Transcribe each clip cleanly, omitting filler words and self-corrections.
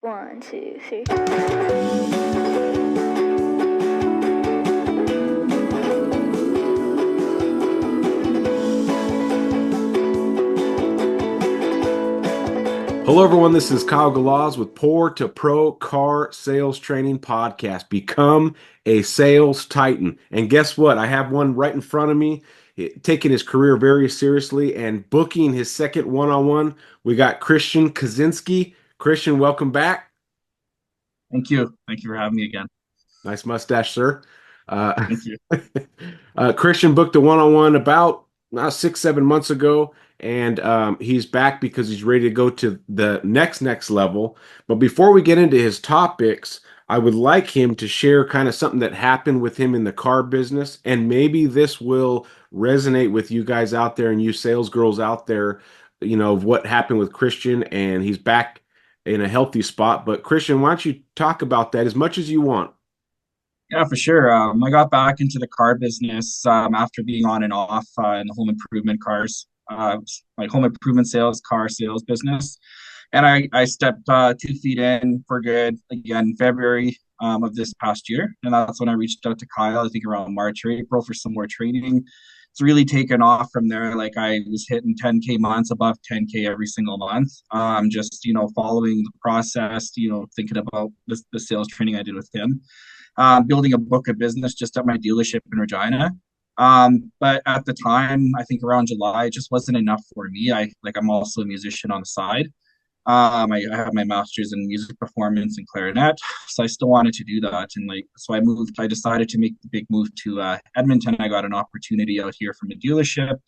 One, two, three. Hello, everyone. This is Kyle Galaz with Poor2Pro Car Sales Training Podcast. Become a sales titan. And guess what? I have one right in front of me, taking his career very seriously and booking his second one-on-one. We got Cristian Kasinski. Cristian, welcome back. Thank you. Thank you for having me again. Nice mustache, sir. Uh, Thank you. Cristian booked a one-on-one about 6, 7 months ago, and he's back because he's ready to go to the next level. But before we get into his topics, I would like him to share kind of something that happened with him in the car business, and maybe this will resonate with you guys out there and you sales girls out there, of what happened with Cristian, and he's back in a healthy spot. But Cristian, why don't you talk about that as much as you want? Yeah, for sure. I got back into the car business after being on and off in the home improvement cars, like home improvement sales, car sales business. And I stepped 2 feet in for good again in February of this past year. And that's when I reached out to Kyle, I think around March or April for some more training. It's really taken off from there. Like I was hitting 10K months, above 10K every single month. Just, following the process, thinking about the sales training I did with him, building a book of business just at my dealership in Regina. But at the time, I think around July, it just wasn't enough for me. I'm also a musician on the side. I have my master's in music performance and clarinet, so I still wanted to do that. And so I moved. I decided to make the big move to Edmonton. I got an opportunity out here from a dealership.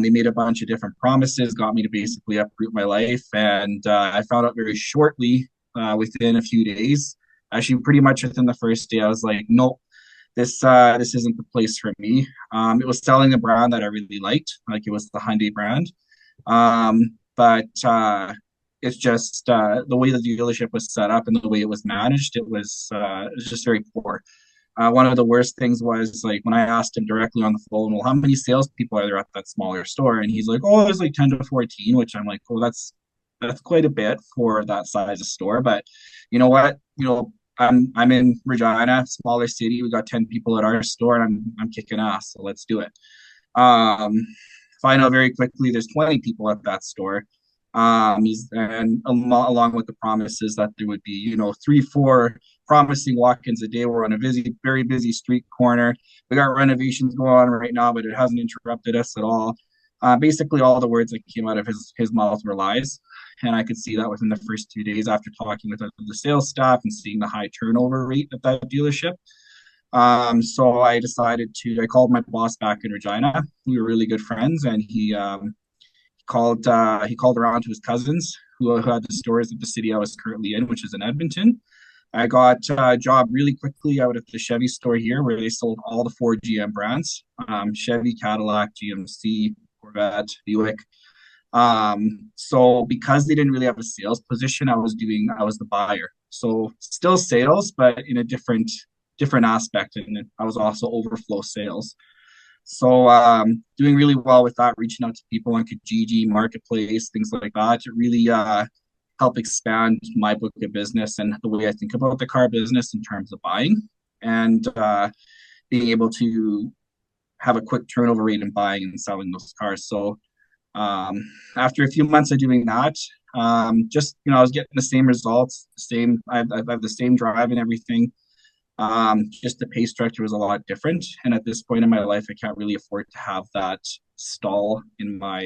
They made a bunch of different promises, got me to basically uproot my life, and I found out very shortly, within a few days, actually pretty much within the first day, I was like, nope, this isn't the place for me. It was selling a brand that I really liked, like it was the Hyundai brand, but it's just the way the dealership was set up and the way it was managed. It was just very poor. One of the worst things was like when I asked him directly on the phone, well, how many salespeople are there at that smaller store? And he's like, oh, there's like 10 to 14, which I'm like, oh, that's quite a bit for that size of store. But you know what? I'm in Regina, smaller city. We got 10 people at our store, and I'm kicking ass. So let's do it. Um, Find out very quickly there's 20 people at that store. Along with the promises that there would be, 3, 4 promising walk-ins a day. We're on a very busy street corner. We got renovations going on right now, but it hasn't interrupted us at all. Basically, all the words that came out of his mouth were lies, and I could see that within the first 2 days after talking with the sales staff and seeing the high turnover rate at that dealership. So I called my boss back in Regina. We were really good friends, and he called around to his cousins who had the stores at the city I was currently in, which is in Edmonton. I got a job really quickly out at the Chevy store here, where they sold all the four GM brands: Chevy, Cadillac, GMC, Corvette, Buick. So because they didn't really have a sales position, I was the buyer. So still sales, but in a different aspect, and I was also overflow sales. So doing really well with that, reaching out to people on Kijiji, Marketplace, things like that to really help expand my book of business and the way I think about the car business in terms of buying, and being able to have a quick turnover rate in buying and selling those cars. So after a few months of doing that, just I was getting the same results, I have the same drive and everything. Just the pay structure was a lot different, and at this point in my life, I can't really afford to have that stall in my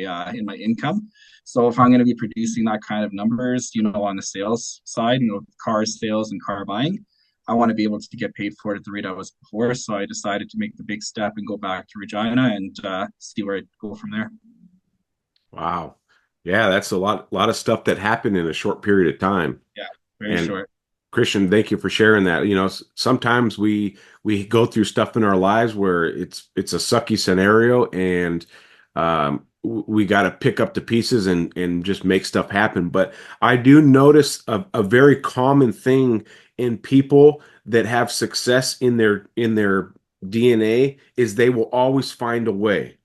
income. So if I'm going to be producing that kind of numbers, on the sales side, car sales and car buying, I want to be able to get paid for it at the rate I was before. So I decided to make the big step and go back to Regina and see where I go from there. Wow. Yeah, that's a lot of stuff that happened in a short period of time. Yeah, very And short. Cristian, thank you for sharing that. Sometimes we go through stuff in our lives where it's a sucky scenario, and we got to pick up the pieces and just make stuff happen. But I do notice a very common thing in people that have success in their DNA is they will always find a way.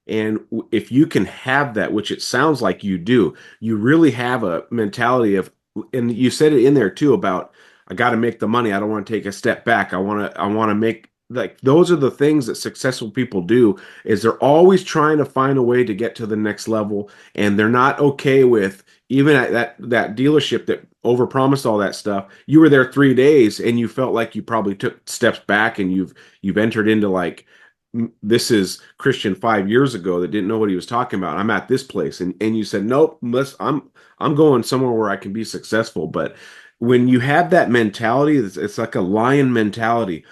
And if you can have that, which it sounds like you do, you really have a mentality of and you said it in there too about I got to make the money. I don't want to take a step back. I want to make like those are the things that successful people do is they're always trying to find a way to get to the next level and they're not okay with even at that dealership that overpromised all that stuff. You were there 3 days and you felt like you probably took steps back and you've entered into like this is Christian 5 years ago that didn't know what he was talking about. I'm at this place, and you said, nope, I'm going somewhere where I can be successful. But when you have that mentality, it's like a lion mentality.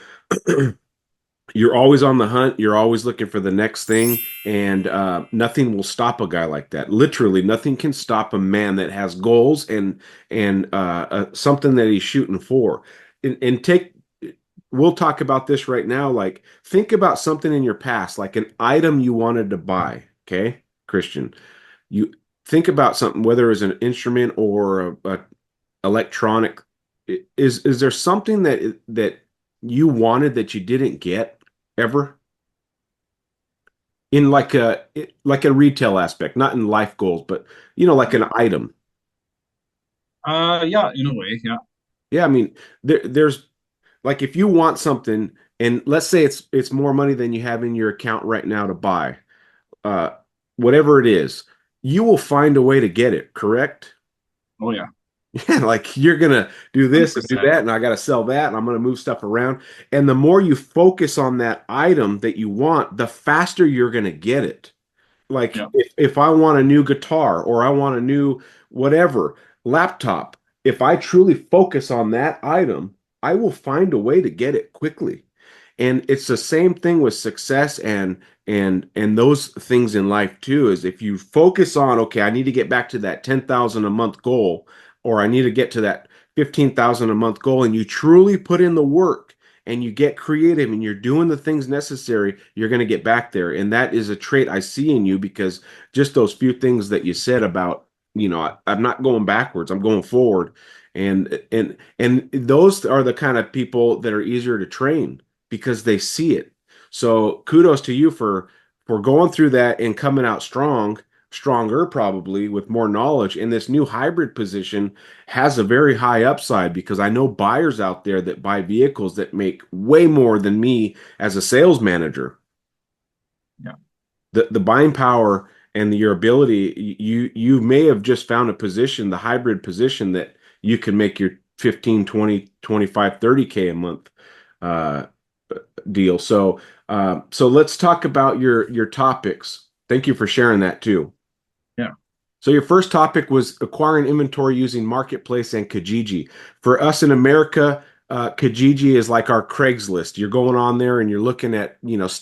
You're always on the hunt. You're always looking for the next thing, and nothing will stop a guy like that. Literally, nothing can stop a man that has goals and something that he's shooting for. And take we'll talk about this right now. Like, think about something in your past, like an item you wanted to buy. Okay, Christian, you think about something, whether it's an instrument or a electronic. Is there something that you wanted that you didn't get ever in like a retail aspect, not in life goals, but like an item? Yeah, in a way, yeah. Yeah, I mean, there's like if you want something, and let's say it's more money than you have in your account right now to buy, uh, whatever it is, you will find a way to get it, correct? Oh yeah, Yeah, like you're gonna do this and do 100%. that, and I gotta sell that, and I'm gonna move stuff around. And the more you focus on that item that you want, the faster you're gonna get it. Like Yeah, if I want a new guitar or I want a new whatever laptop, if I truly focus on that item, I will find a way to get it quickly. And it's the same thing with success and those things in life too, is if you focus on, okay, I need to get back to that 10,000 a month goal, or I need to get to that 15,000 a month goal, and you truly put in the work and you get creative and you're doing the things necessary, you're going to get back there. And that is a trait I see in you because just those few things that you said about, I'm not going backwards, I'm going forward. And those are the kind of people that are easier to train because they see it. So kudos to you for going through that and coming out stronger probably with more knowledge. And this new hybrid position has a very high upside because I know buyers out there that buy vehicles that make way more than me as a sales manager. yeah. The buying power and your ability, you may have just found a position, the hybrid position that you can make your 15, 20, 25, 30K a month uh, deal. So let's talk about your topics. Thank you for sharing that too. Yeah. So your first topic was acquiring inventory using Marketplace and Kijiji. For us in America, Kijiji is like our Craigslist. You're going on there and you're looking at,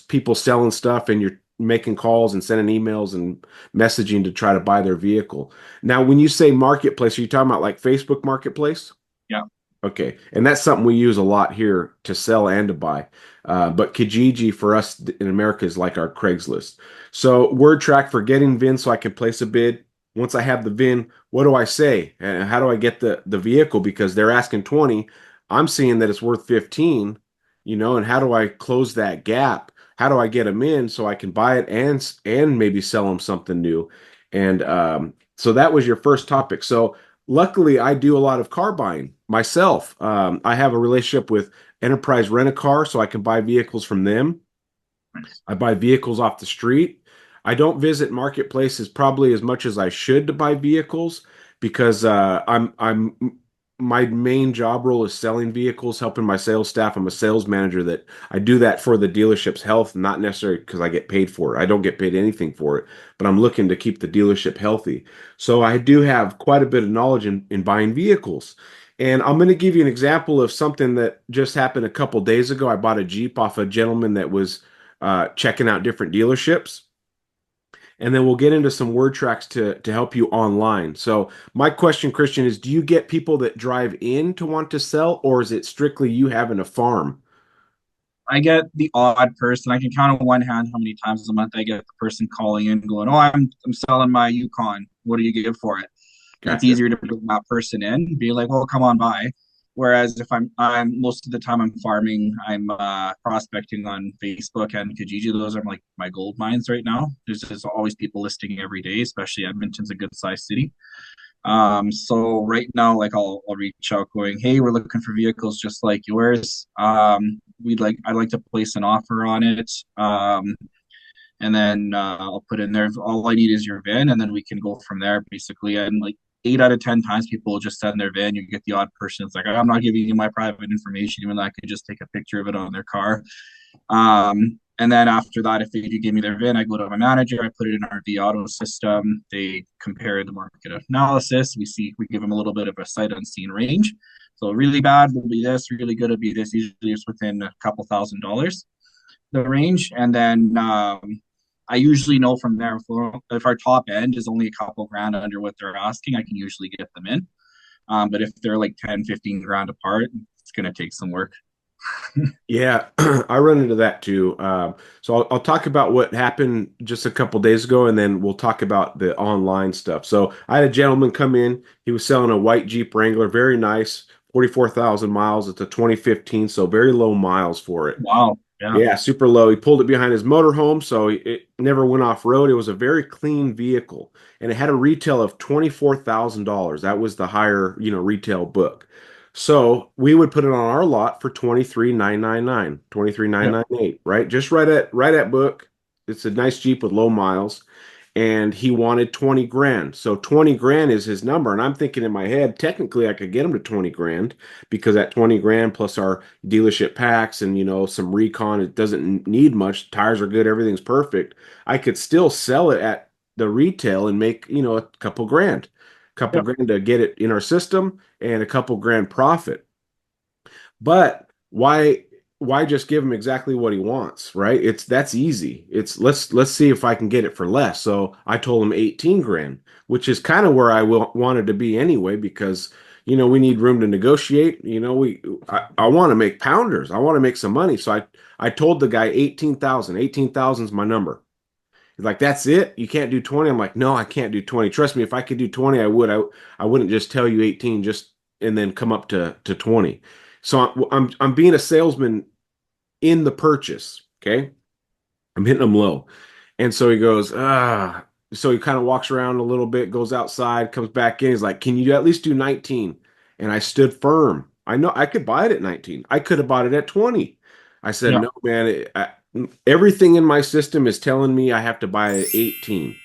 people selling stuff and you're making calls and sending emails and messaging to try to buy their vehicle. Now, when you say Marketplace, are you talking about like Facebook Marketplace? Yeah. Okay, and that's something we use a lot here to sell and to buy. But Kijiji for us in America is like our Craigslist. So word track for getting VIN so I can place a bid. Once I have the VIN, what do I say? How do I get the vehicle? Because they're asking 20. I'm seeing that it's worth 15, and how do I close that gap? How do I get them in so I can buy it and maybe sell them something new? And so that was your first topic. So luckily, I do a lot of car buying myself. I have a relationship with Enterprise Rent a Car, so I can buy vehicles from them. Nice. I buy vehicles off the street. I don't visit marketplaces probably as much as I should to buy vehicles because I'm my main job role is selling vehicles, helping my sales staff. I'm a sales manager that I do that for the dealership's health, not necessarily because I get paid for it. I don't get paid anything for it, but I'm looking to keep the dealership healthy. So I do have quite a bit of knowledge in buying vehicles. And I'm going to give you an example of something that just happened a couple days ago. I bought a Jeep off a gentleman that was checking out different dealerships. And then we'll get into some word tracks to help you online. So my question, Christian, is do you get people that drive in to want to sell, or is it strictly you having a farm? I get the odd person. I can count on one hand how many times a month I get the person calling in going, "Oh, I'm selling my Yukon. What do you give for it?" And it's Gotcha. easier to bring that person in, be like, "Well, come on by." Whereas if I'm most of the time I'm farming, I'm prospecting on Facebook and Kijiji. Those are like my gold mines right now. There's just always people listing every day, especially Edmonton's a good sized city. So right now, like I'll reach out going, hey, we're looking for vehicles just like yours. I'd like to place an offer on it. And then I'll put in there, all I need is your VIN, and then we can go from there basically. And like 8 out of 10 times, people will just send their VIN. You get the odd person that's like, I'm not giving you my private information, even though I could just take a picture of it on their car. And then after that, if they do give me their VIN, I go to my manager, I put it in our V-Auto system. They compare the market analysis. We give them a little bit of a sight unseen range. So really bad will be this, really good will be this. Usually it's within a couple $1,000s, the range. And then I usually know from there if our top end is only a couple grand under what they're asking, I can usually get them in. But if they're like 10, 15 grand apart, it's going to take some work. Yeah, I run into that too. So I'll talk about what happened just a couple days ago, and then we'll talk about the online stuff. So I had a gentleman come in. He was selling a white Jeep Wrangler, very nice, 44,000 miles. It's a 2015, so very low miles for it. Wow. Yeah. Yeah, super low. He pulled it behind his motorhome, so it never went off road. It was a very clean vehicle, and it had a retail of $24,000. That was the higher, retail book. So we would put it on our lot for 23,999, Yep. 23,998, right? Just right at book. It's a nice Jeep with low miles, and he wanted 20 grand. So 20 grand is his number. And I'm thinking in my head, technically I could get him to 20 grand because at 20 grand plus our dealership packs and, some recon, it doesn't need much. Tires are good. Everything's perfect. I could still sell it at the retail and make, a couple Yep. grand to get it in our system and a couple grand profit. But why just give him exactly what he wants, right? That's easy. It's let's see if I can get it for less. So I told him 18 grand, which is kind of where I wanted to be anyway, because we need room to negotiate. I want to make pounders. I want to make some money. So I told the guy 18,000. 18,000 is my number. He's like, that's it? You can't do 20? I'm like, no, I can't do 20. Trust me, if I could do 20, I would. I wouldn't just tell you 18 just and then come up to 20. So I'm being a salesman in the purchase. Okay. I'm hitting him low. And so he goes, so he kind of walks around a little bit, goes outside, comes back in. He's like, can you at least do 19? And I stood firm. I know I could buy it at 19. I could have bought it at 20. I said, Yeah. no, man, everything in my system is telling me I have to buy it at 18.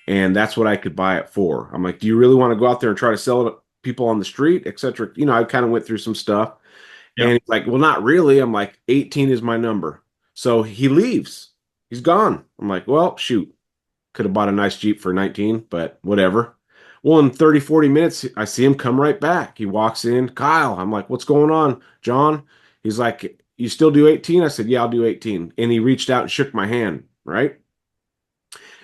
And that's what I could buy it for. I'm like, do you really want to go out there and try to sell it to people on the street, et cetera? I kind of went through some stuff. And Yep. he's like, well, not really. I'm like, 18 is my number. So he leaves. He's gone. I'm like, well, shoot. Could have bought a nice Jeep for 19, but whatever. Well, in 30, 40 minutes, I see him come right back. He walks in. Kyle, I'm like, what's going on, John? He's like, you still do 18? I said, yeah, I'll do 18. And he reached out and shook my hand, right?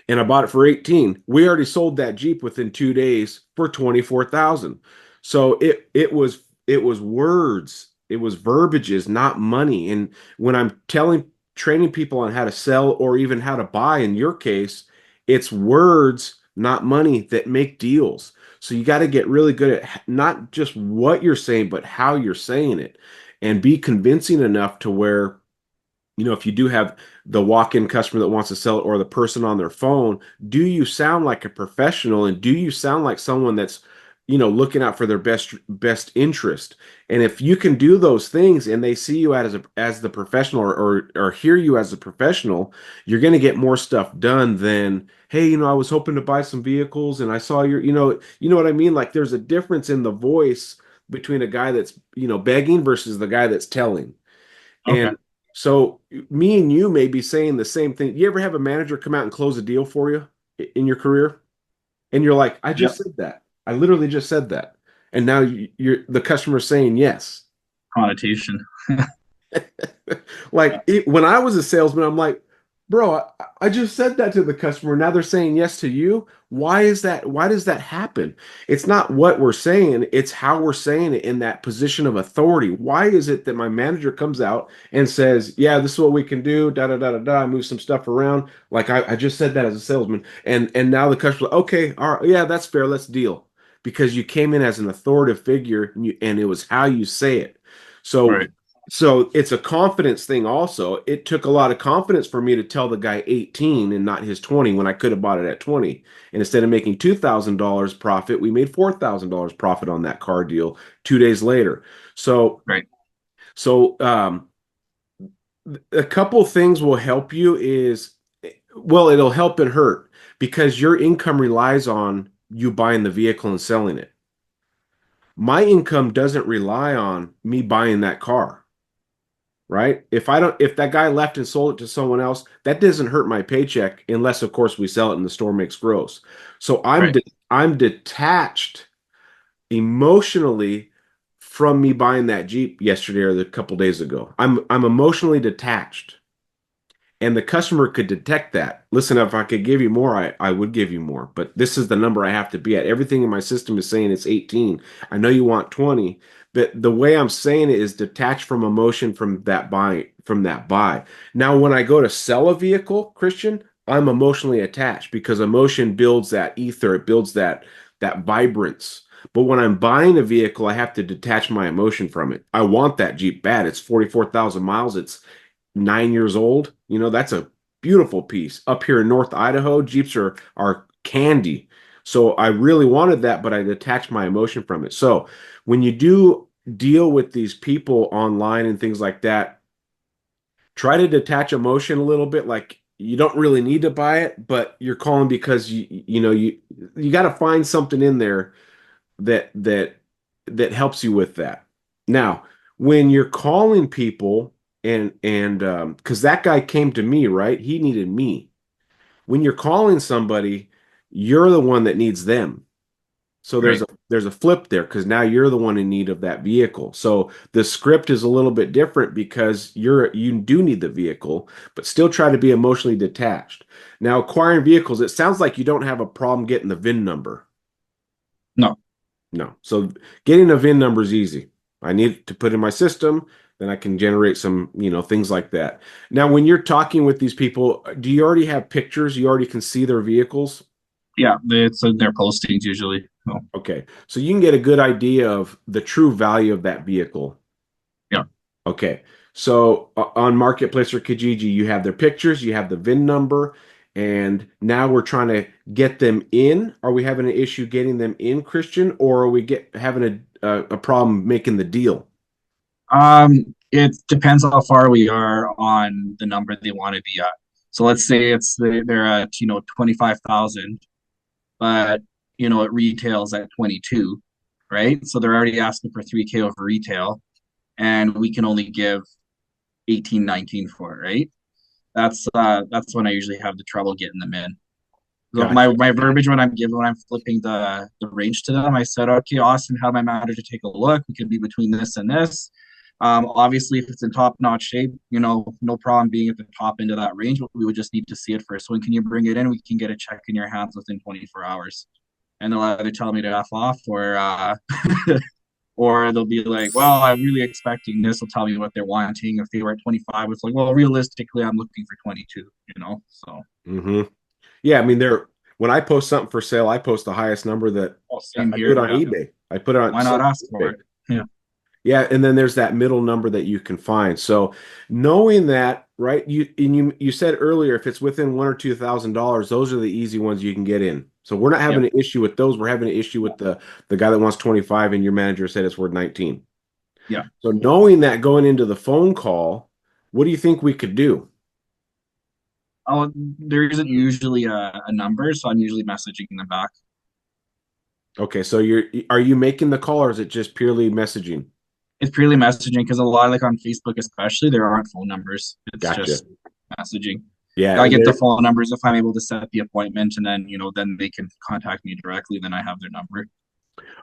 And I bought it for 18. We already sold that Jeep within 2 days for 24,000. So it was words, it was verbiages, not money. And when I'm training people on how to sell or even how to buy, in your case, it's words, not money, that make deals. So you got to get really good at not just what you're saying, but how you're saying it, and be convincing enough to where if you do have the walk-in customer that wants to sell it or the person on their phone, do you sound like a professional, and do you sound like someone that's, looking out for their best interest? And if you can do those things and they see you as the professional, or hear you as a professional, you're going to get more stuff done than, hey, I was hoping to buy some vehicles and I saw you know what I mean? Like, there's a difference in the voice between a guy that's, begging versus the guy that's telling. Okay. And so me and you may be saying the same thing. You ever have a manager come out and close a deal for you in your career? And you're like, I Yep. just said that. I literally just said that. And now you're the customer saying yes. Connotation. Yeah. When I was a salesman, I'm like, bro, I just said that to the customer. Now they're saying yes to you. Why is that? Why does that happen? It's not what we're saying, it's how we're saying it in that position of authority. Why is it that my manager comes out and says, yeah, this is what we can do, da da da da da, I move some stuff around. Like I just said that as a salesman. And now the customer, okay, all right, yeah, that's fair, let's deal. Because you came in as an authoritative figure, and it was how you say it. So Right. So it's a confidence thing also. It took a lot of confidence for me to tell the guy 18 and not his 20 when I could have bought it at 20. And instead of making $2,000 profit, we made $4,000 profit on that car deal 2 days later. So, Right. so a couple things will help you is, well, it'll help and hurt because your income relies on you buying the vehicle and selling it. My income doesn't rely on me buying that car. Right? If that guy left and sold it to someone else, that doesn't hurt my paycheck unless, of course, we sell it and the store makes gross. So Right. I'm detached emotionally from me buying that Jeep yesterday or a couple days ago. I'm emotionally detached. And the customer could detect that. Listen, if I could give you more, I would give you more. But this is the number I have to be at. Everything in my system is saying it's 18. I know you want 20, but the way I'm saying it is detached from emotion from that buy. Now, when I go to sell a vehicle, Christian, I'm emotionally attached because emotion builds that ether, it builds that vibrance. But when I'm buying a vehicle, I have to detach my emotion from it. I want that Jeep bad. It's 44,000 miles. It's 9 years old. That's a beautiful piece. Up here in North Idaho, Jeeps are candy. So I really wanted that, but I detached my emotion from it. So when you do deal with these people online and things like that, try to detach emotion a little bit. Like you don't really need to buy it, but you're calling because you got to find something in there that helps you with that. Now, when you're calling people and because that guy came to me, right? He needed me. When you're calling somebody, you're the one that needs them. So Right. there's a flip there because now you're the one in need of that vehicle. So the script is a little bit different because you do need the vehicle, but still try to be emotionally detached. Now, acquiring vehicles, it sounds like you don't have a problem getting the VIN number. No. No. So getting a VIN number is easy. I need to put in my system, then I can generate some, things like that. Now, when you're talking with these people, do you already have pictures? You already can see their vehicles? Yeah, it's in their postings usually. Oh, Okay. So you can get a good idea of the true value of that vehicle. yeah. Okay. So on Marketplace or Kijiji, you have their pictures, you have the VIN number, and now we're trying to get them in. Are we having an issue getting them in, Christian, or are we having a problem making the deal? It depends how far we are on the number they want to be at. So let's say they're at 25,000, but it retails at 22, right? So they're already asking for 3K over retail, and we can only give 18, 19 for it, right? That's when I usually have the trouble getting them in. So Gotcha. my verbiage when I'm flipping the range to them, I said, okay, Austin, have my manager take a look. We could be between this and this. Obviously, if it's in top notch shape, no problem being at the top end of that range, but we would just need to see it first. When can you bring it in? We can get a check in your hands within 24 hours. And they'll either tell me to F off or they'll be like, well, I'm really expecting this. They'll tell me what they're wanting. If they were at 25, it's like, well, realistically, I'm looking for 22. So, hmm Yeah, I mean, when I post something for sale, I post the highest number that oh, same I do it here. on Yeah. eBay. I put it on Why not sell ask on for eBay. it? Yeah. Yeah, and then there's that middle number that you can find. So knowing that, right? You said earlier if it's within $1,000 or $2,000, those are the easy ones you can get in. So we're not having Yep. an issue with those. We're having an issue with the guy that wants 25 and your manager said it's worth 19. Yeah. So knowing that going into the phone call, what do you think we could do? Oh, there isn't usually a number, so I'm usually messaging them back. Okay, so are you making the call or is it just purely messaging? It's purely messaging because a lot, like on Facebook especially, there aren't phone numbers. It's Gotcha. just messaging. Yeah, I and get the there. phone numbers if I'm able to set the appointment, and then they can contact me directly. Then I have their number.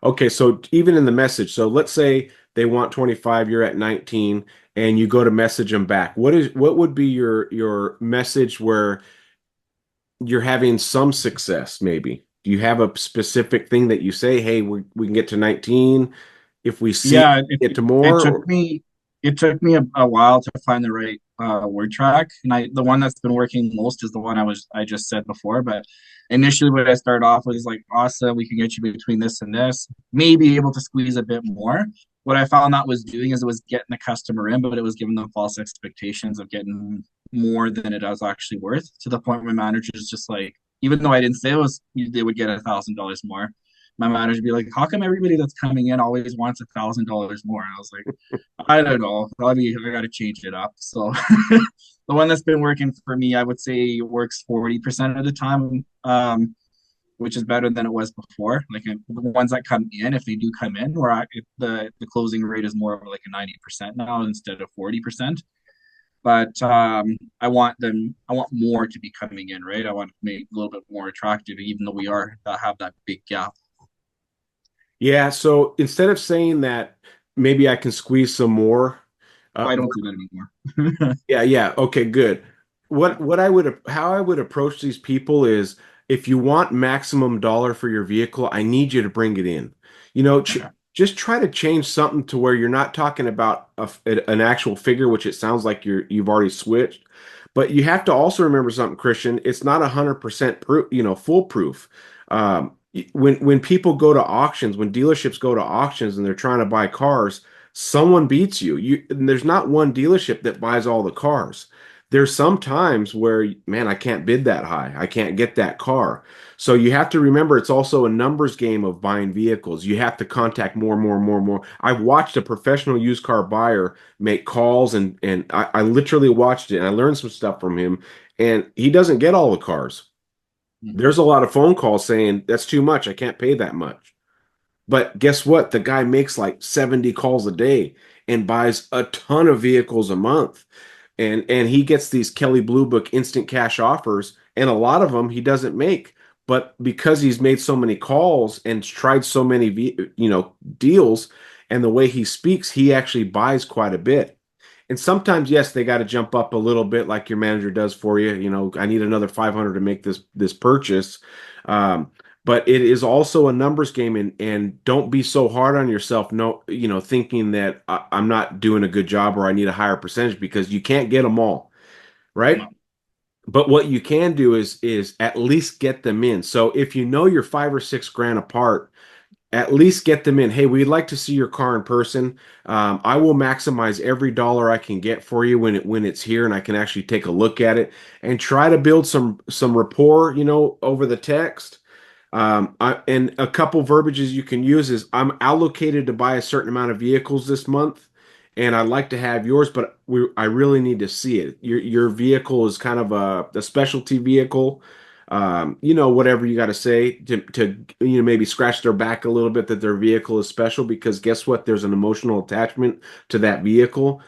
Okay, so even in the message, so let's say they want 25, you're at 19, and you go to message them back. What would be your message where you're having some success, maybe? Do you have a specific thing that you say, hey, we can get to 19 if we see Yeah, get to it more? took me a while to find the right word track, and the one that's been working most is the one I just said before. But initially, what I started off with is like, awesome, we can get you between this and this, maybe able to squeeze a bit more. what I found that was doing is it was getting the customer in, but it was giving them false expectations of getting more than it was actually worth, to the point where my manager is just like, even though I didn't say it was, they would get $1,000 more. My manager would be like, "How come everybody that's coming in always wants $1,000 more?" And I was like, "I don't know. I got to change it up." So the one that's been working for me, I would say, works 40% of the time. Which is better than it was before. Like the ones that come in, if they do come in, where the closing rate is more of like a 90% now instead of 40%. But I want more to be coming in, right? I want to make it a little bit more attractive, even though we are have that big gap. Yeah, so instead of saying that maybe I can squeeze some more, I don't do that anymore. yeah, yeah, okay, good. What I would how I would approach these people is if you want maximum dollar for your vehicle, I need you to bring it in. You know, ch Okay. just try to change something to where you're not talking about an actual figure, which it sounds like you've already switched. But you have to also remember something, Christian. It's not 100% proof, foolproof. When people go to auctions, when dealerships go to auctions and they're trying to buy cars, someone beats you. And there's not one dealership that buys all the cars. There's some times where, man, I can't bid that high. I can't get that car. So you have to remember it's also a numbers game of buying vehicles. You have to contact more, more, more, more. I've watched a professional used car buyer make calls and I literally watched it and I learned some stuff from him. And he doesn't get all the cars. Mhm. There's a lot of phone calls saying that's too much. I can't pay that much. But guess what? The guy makes like 70 calls a day and buys a ton of vehicles a month. And he gets these Kelly Blue Book instant cash offers, and a lot of them he doesn't make. But because he's made so many calls and tried so many deals, and the way he speaks, he actually buys quite a bit. And sometimes, yes, they got to jump up a little bit, like your manager does for you. You know, I need another 500 to make this purchase. Um, but it is also a numbers game, and don't be so hard on yourself. No, thinking that I'm not doing a good job or I need a higher percentage because you can't get them all, right? No. But what you can do is at least get them in. So if you know you're 5 or 6 grand apart, at least get them in. Hey, we'd like to see your car in person. I will maximize every dollar I can get for you when it's here, and I can actually take a look at it and try to build some rapport, over the text. And a couple verbiages you can use is I'm allocated to buy a certain amount of vehicles this month, and I'd like to have yours, but I really need to see it. Your vehicle is kind of a specialty vehicle. Whatever you got to say to maybe scratch their back a little bit that their vehicle is special because guess what? There's an emotional attachment to that vehicle.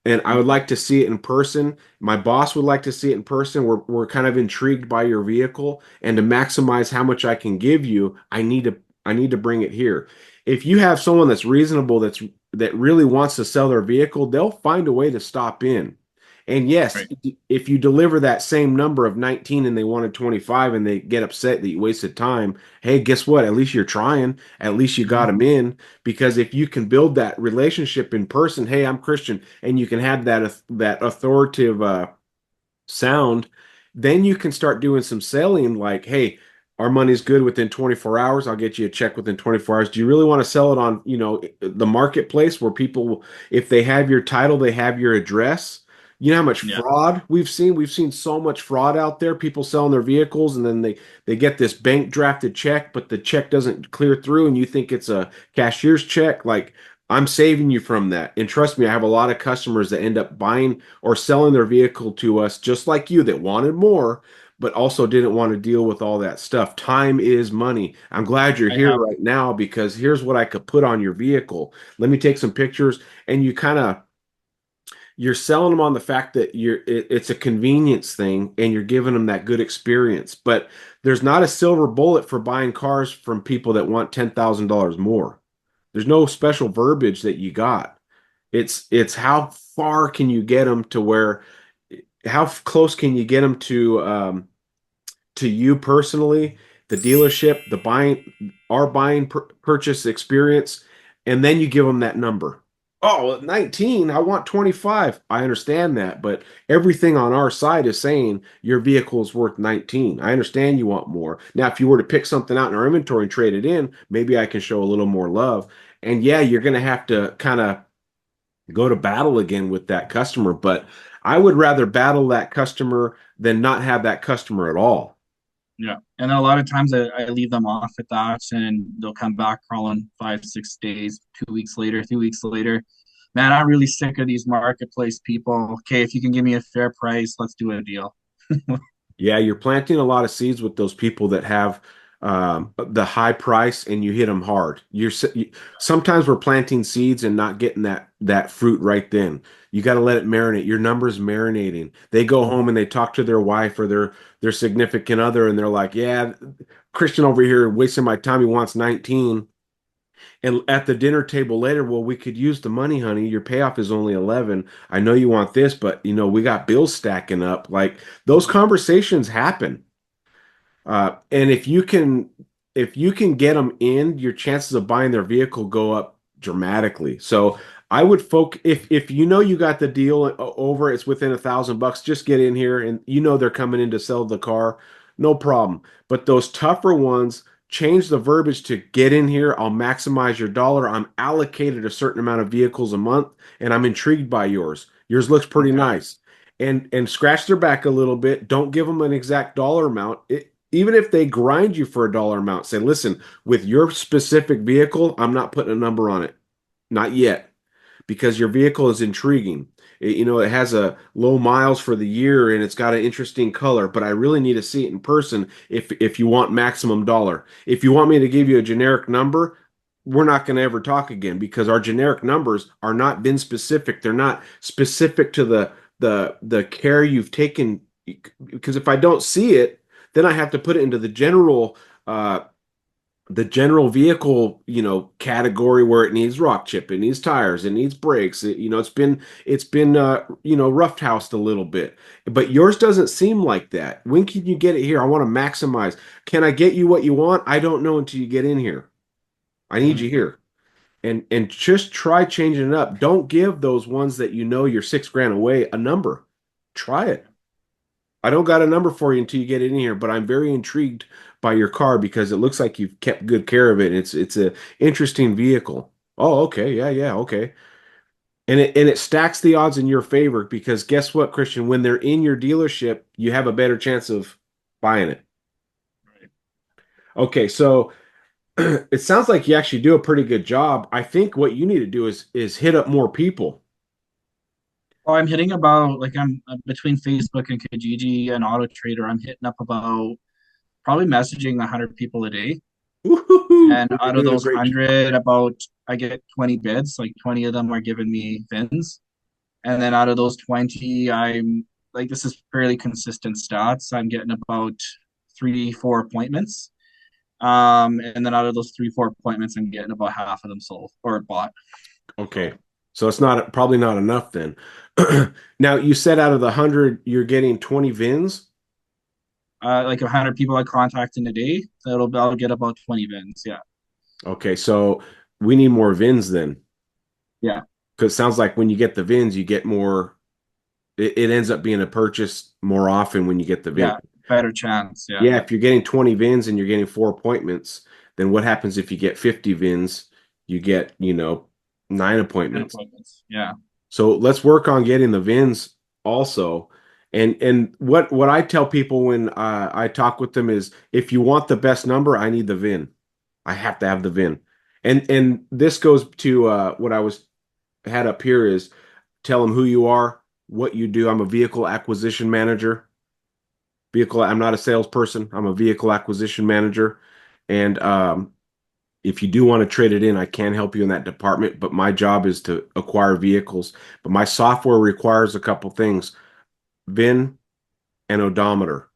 And I would Mhm. like to see it in person. My boss would like to see it in person. We're kind of intrigued by your vehicle, and to maximize how much I can give you, I need to bring it here. If you have someone that's reasonable, that really wants to sell their vehicle, they'll find a way to stop in. And yes, Right. if you deliver that same number of 19 and they wanted 25 and they get upset that you wasted time, hey, guess what? At least you're trying. At least you got Mhm. them in. Because if you can build that relationship in person, hey, I'm Christian, and you can have that authoritative sound, then you can start doing some selling like, hey, our money's good within 24 hours. I'll get you a check within 24 hours. Do you really want to sell it on, the marketplace where people, if they have your title, they have your address? You know how much Yeah. fraud we've seen? We've seen so much fraud out there, people selling their vehicles and then they get this bank drafted check, but the check doesn't clear through and you think it's a cashier's check. Like I'm saving you from that. And trust me, I have a lot of customers that end up buying or selling their vehicle to us, just like you, that wanted more, but also didn't want to deal with all that stuff. Time is money. I'm glad you're I here have. right now because here's what I could put on your vehicle. Let me take some pictures, and you're selling them on the fact that it's a convenience thing and you're giving them that good experience. But there's not a silver bullet for buying cars from people that want $10,000 more. There's no special verbiage that you got. It's how far can you get them to where how close can you get them to you personally, the dealership, the our buying purchase experience, and then you give them that number. Oh, 19, I want 25. I understand that, but everything on our side is saying your vehicle is worth 19. I understand you want more. Now, if you were to pick something out in our inventory and trade it in, maybe I can show a little more love. And yeah, you're going to have to kind of go to battle again with that customer. But I would rather battle that customer than not have that customer at all. Yeah. And then a lot of times I leave them off at that and they'll come back crawling 5, 6 days, 2 weeks later, 3 weeks later. Man, I'm really sick of these marketplace people. Okay, if you can give me a fair price, let's do a deal. Yeah, you're planting a lot of seeds with those people that have the high price, and you hit them hard. Sometimes we're planting seeds and not getting that fruit right then. You got to let it marinate. Your number's marinating. They go home and they talk to their wife or their significant other, and they're like, "Yeah, Christian over here wasting my time. He wants 19." And at the dinner table later, well, we could use the money, honey. Your payoff is only 11. I know you want this, but we got bills stacking up. Like those conversations happen. And if you can get them in, your chances of buying their vehicle go up dramatically. So I would focus if you got the deal over, it's within $1,000, just get in here and they're coming in to sell the car, no problem. But those tougher ones, change the verbiage to get in here. I'll maximize your dollar. I'm allocated a certain amount of vehicles a month, and I'm intrigued by yours. Yours looks pretty Okay. nice. And scratch their back a little bit. Don't give them an exact dollar amount. Even if they grind you for a dollar amount, say, listen, with your specific vehicle, I'm not putting a number on it. Not yet, because your vehicle is intriguing. It has a low miles for the year and it's got an interesting color, but I really need to see it in person if you want maximum dollar. If you want me to give you a generic number, we're not going to ever talk again because our generic numbers are not VIN specific. They're not specific to the care you've taken. Because if I don't see it, then I have to put it into the general vehicle, category where it needs rock chip, it needs tires, it needs brakes. It's been rough housed a little bit. But yours doesn't seem like that. When can you get it here? I want to maximize. Can I get you what you want? I don't know until you get in here. I need you Mhm. here. And just try changing it up. Don't give those ones that you're 6 grand away a number. Try it. I don't got a number for you until you get in here, but I'm very intrigued by your car because it looks like you've kept good care of it. It's a interesting vehicle. Oh, okay, yeah, yeah, okay. And it stacks the odds in your favor because guess what, Christian? When they're in your dealership, you have a better chance of buying it. Right. Okay, so it sounds like you actually do a pretty good job. I think what you need to do is hit up more people. Well, I'm hitting about like I'm between Facebook and Kijiji and Auto Trader. I'm hitting up about probably messaging 100 people a day. Woohoo! And You're out of doing a those great job. 100, about I get 20 bids. Like 20 of them are giving me VINs. And then out of those 20, I'm like, this is fairly consistent stats. I'm getting about 3, 4 appointments. And then out of those 3, 4 appointments, I'm getting about half of them sold or bought. Okay. So, So it's not probably not enough then. Now you said out of the 100 you're getting 20 VINs. like 100 people I contact in a day, I'll get about 20 VINs. Yeah. Okay, so we need more VINs then. Yeah. Because it sounds like when you get the VINs, you get more, it ends up being a purchase more often when you get the VIN. Yeah. Better chance. Yeah. Yeah, if you're getting 20 VINs and you're getting 4 appointments, then what happens if you get 50 VINs? You get, 9 appointments. Appointments. Yeah. So let's work on getting the VINs also. And what I tell people when I talk with them is if you want the best number, I need the VIN. I have to have the VIN. And this goes to what I was had up here is tell them who you are, what you do. I'm a vehicle acquisition manager. I'm not a salesperson. I'm a vehicle acquisition manager. And if you do want to trade it in, I can help you in that department, but my job is to acquire vehicles. But my software requires a couple things, VIN and odometer.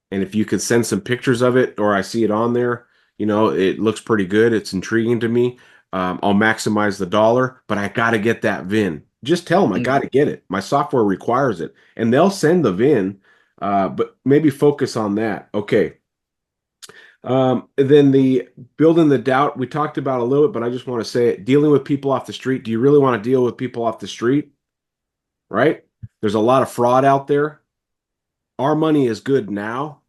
And if you could send some pictures of it or I see it on there, it looks pretty good. It's intriguing to me. I'll maximize the dollar, but I got to get that VIN. Just tell them I got Okay. to get it. My software requires it, and they'll send the VIN, but maybe focus on that. Okay. Then the building the doubt we talked about a little bit, but I just want to say it. Dealing with people off the street. Do you really want to deal with people off the street? Right? There's a lot of fraud out there. Our money is good now.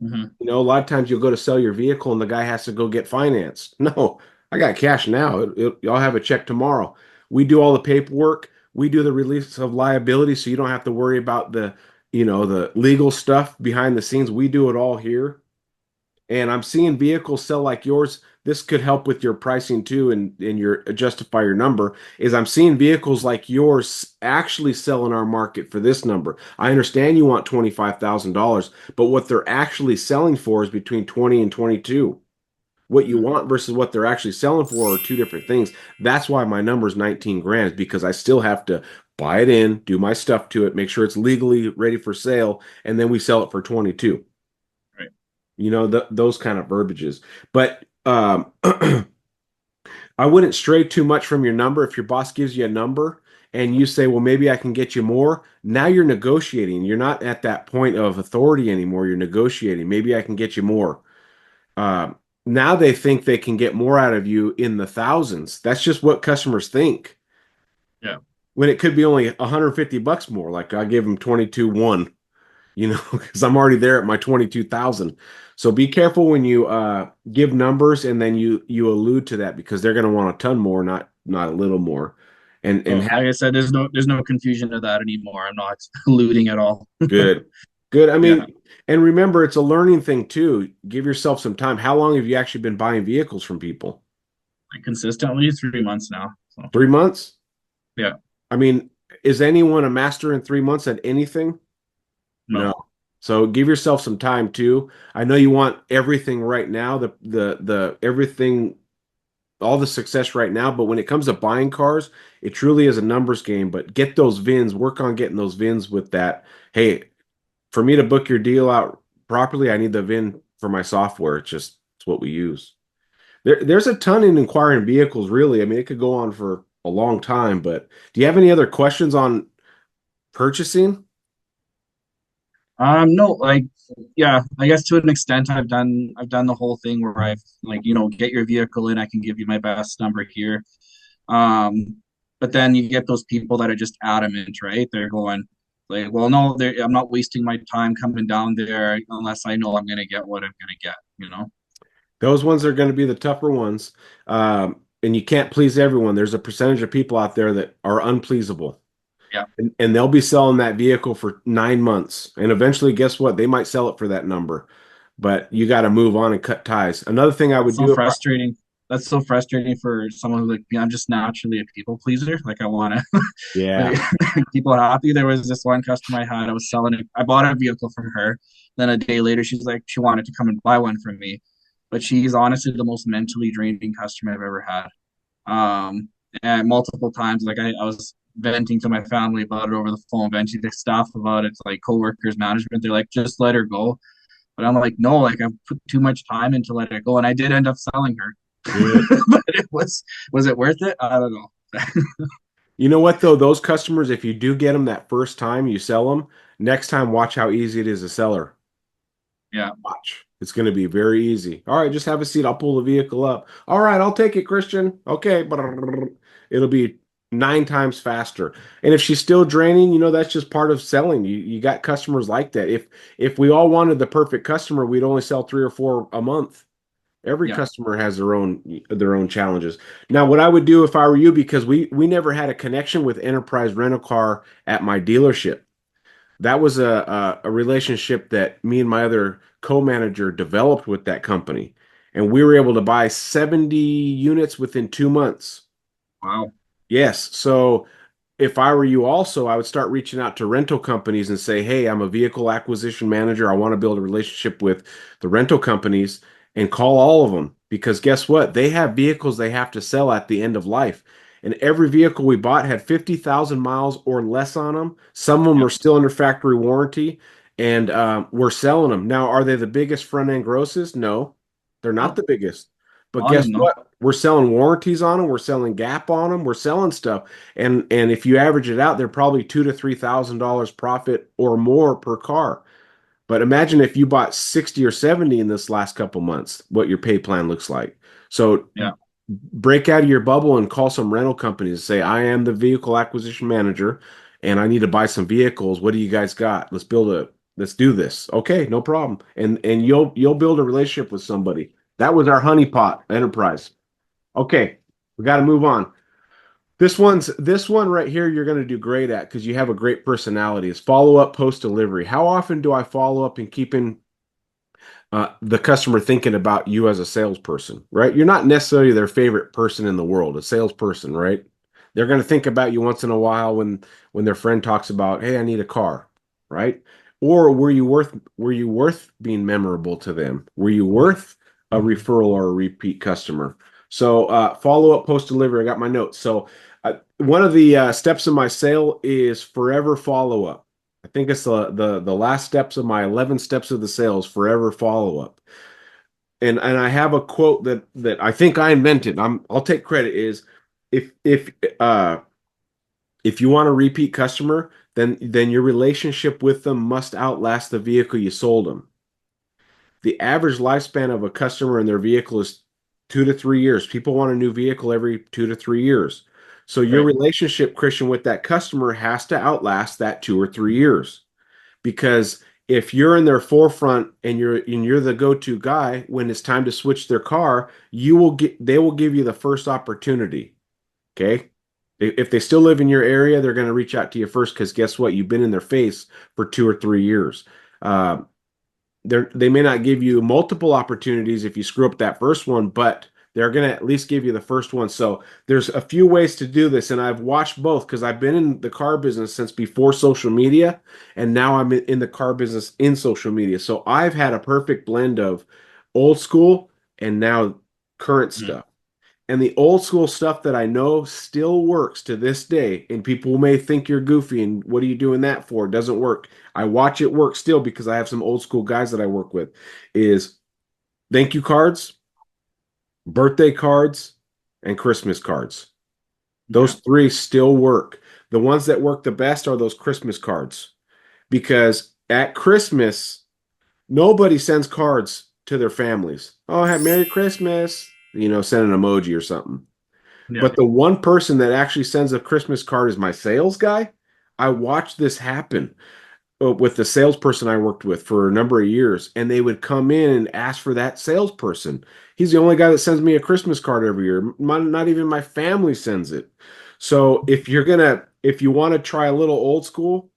Mm-hmm. A lot of times you'll go to sell your vehicle and the guy has to go get financed. No, I got cash now. Y'all have a check tomorrow. We do all the paperwork. We do the release of liability, so you don't have to worry about the legal stuff behind the scenes. We do it all here. And I'm seeing vehicles sell like yours. This could help with your pricing too, and your justify your number. Is I'm seeing vehicles like yours actually sell in our market for this number. I understand you want $25,000, but what they're actually selling for is between 20 and 22. What you Mhm. want versus what they're actually selling for are two different things. That's why my number is 19 grand, is because I still have to buy it in, do my stuff to it, make sure it's legally ready for sale, and then we sell it for 22. Right. Those kind of verbiages. But I wouldn't stray too much from your number. If your boss gives you a number and you say, well, maybe I can get you more, now you're negotiating. You're not at that point of authority anymore. You're negotiating. Maybe I can get you more. Uh, Now they think they can get more out of you in the thousands. That's just what customers think. Yeah. When it could be only 150 bucks more. Like I give them 22.1, because I'm already there at my 22,000. So be careful when you give numbers and then you allude to that, because they're going to want a ton more, not a little more. And Oh, like I said, there's no confusion of that anymore. I'm not alluding at all. good. Good. I Yeah. mean, and remember, it's a learning thing too. Give yourself some time. How long have you actually been buying vehicles from people? Like consistently 3 months now. So 3 months? yeah. I mean, is anyone a master in 3 months at anything? No. No. So give yourself some time too. I know you want everything right now, the everything, all the success right now, but when it comes to buying cars, it truly is a numbers game. But get those VINs, work on getting those VINs with that. Hey, for me to book your deal out properly, I need the VIN for my software. It's what we use. There's a ton in inquiring vehicles, really. I mean, it could go on for a long time, but do you have any other questions on purchasing? No, like, yeah, I guess to an extent I've done the whole thing where I've like, get your vehicle in, I can give you my best number here. Um, but then you get those people that are just adamant, right? They're going like, well, no, I'm not wasting my time coming down there unless I know I'm gonna get what I'm gonna get. Those ones are going to be the tougher ones. And you can't please everyone. There's a percentage of people out there that are unpleasable. Yeah. And they'll be selling that vehicle for 9 months. And eventually, guess what? They might sell it for that number. But you got to move on and cut ties. Another thing I That's would so do if I, frustrating. That's so frustrating for someone who like me. I'm just naturally a people pleaser. Like I want to yeah, like, people happy. There was this one customer I had. I was selling it. I bought a vehicle from her. Then a day later, she's like, she wanted to come and buy one from me. But she's honestly the most mentally draining customer I've ever had. Um, and multiple times, like I was venting to my family about it over the phone, venting to staff about it, like coworkers, management. They're like, just let her go. But I'm like, no, like I've put too much time into let it go, and I did end up selling her. good. But was it worth it? I don't know. You know what, though? Those customers, if you do get them that first time you sell them, next time, watch how easy it is to sell her. Yeah. Watch. It's going to be very easy. All right, just have a seat. I'll pull the vehicle up. All right, I'll take it, Christian. Okay. It'll be 9 times faster. And if she's still draining, that's just part of selling. You got customers like that. If we all wanted the perfect customer, we'd only sell 3 or 4 a month. Every Yeah. customer has their own challenges. Now, what I would do if I were you, because we never had a connection with Enterprise Rental Car at my dealership. That was a relationship that me and my other co-manager developed with that company, and we were able to buy 70 units within 2 months. Wow. Yes, so if I were you also, I would start reaching out to rental companies and say, hey, I'm a vehicle acquisition manager. I want to build a relationship with the rental companies, and call all of them, because guess what? They have vehicles they have to sell at the end of life. And every vehicle we bought had 50,000 miles or less on them. Some of them Yeah. are still under factory warranty, and we're selling them. Now, are they the biggest front end grosses? No, they're not No. the biggest. But On guess them, no. what? We're selling warranties on them. We're selling gap on them. We're selling stuff. And if you average it out, they're probably $2,000 to $3,000 profit or more per car. But imagine if you bought 60 or 70 in this last couple months, what your pay plan looks like. So Yeah. break out of your bubble and call some rental companies and say, I am the vehicle acquisition manager and I need to buy some vehicles. What do you guys got? Let's do this. Okay, no problem. And you'll build a relationship with somebody. That was our honeypot enterprise. Okay, we got to move on. This one right here you're going to do great at because you have a great personality. Is follow up post delivery. How often do I follow up and keeping the customer thinking about you as a salesperson, right? You're not necessarily their favorite person in the world, a salesperson, right? They're going to think about you once in a while when their friend talks about, "Hey, I need a car," right? Or were you worth being memorable to them? Were you worth a referral or a repeat customer? So follow up post delivery. I got my notes. So one of the steps of my sale is forever follow up. I think it's the last steps of my 11 steps of the sales, forever follow up. And I have a quote that I think I invented. I'll take credit is if if uh if you want a repeat customer, then your relationship with them must outlast the vehicle you sold them. The average lifespan of a customer and their vehicle is 2 to 3 years. People want a new vehicle every 2 to 3 years. So your Right. relationship, Christian, with that customer has to outlast that 2 or 3 years. Because if you're in their forefront and you're the go-to guy when it's time to switch their car, they will give you the first opportunity. Okay. If they still live in your area, they're going to reach out to you first because guess what? You've been in their face for 2 or 3 years. Uh, they may not give you multiple opportunities if you screw up that first one, but they're going to at least give you the first one. So there's a few ways to do this, and I've watched both because I've been in the car business since before social media, and now I'm in the car business in social media. So I've had a perfect blend of old school and now current Mhm. stuff. And the old school stuff that I know still works to this day. And people may think you're goofy and what are you doing that for? It doesn't work. I watch it work still because I have some old school guys that I work with. Is thank you cards, birthday cards, and Christmas cards. Yeah. Those three still work. The ones that work the best are those Christmas cards because at Christmas, nobody sends cards to their families. Oh, have Merry Christmas. Send an emoji or something. Yeah. But the one person that actually sends a Christmas card is my sales guy. I watched this happen with the salesperson I worked with for a number of years, and they would come in and ask for that salesperson. He's the only guy that sends me a Christmas card every year. Not even my family sends it. So if you want to try a little old school,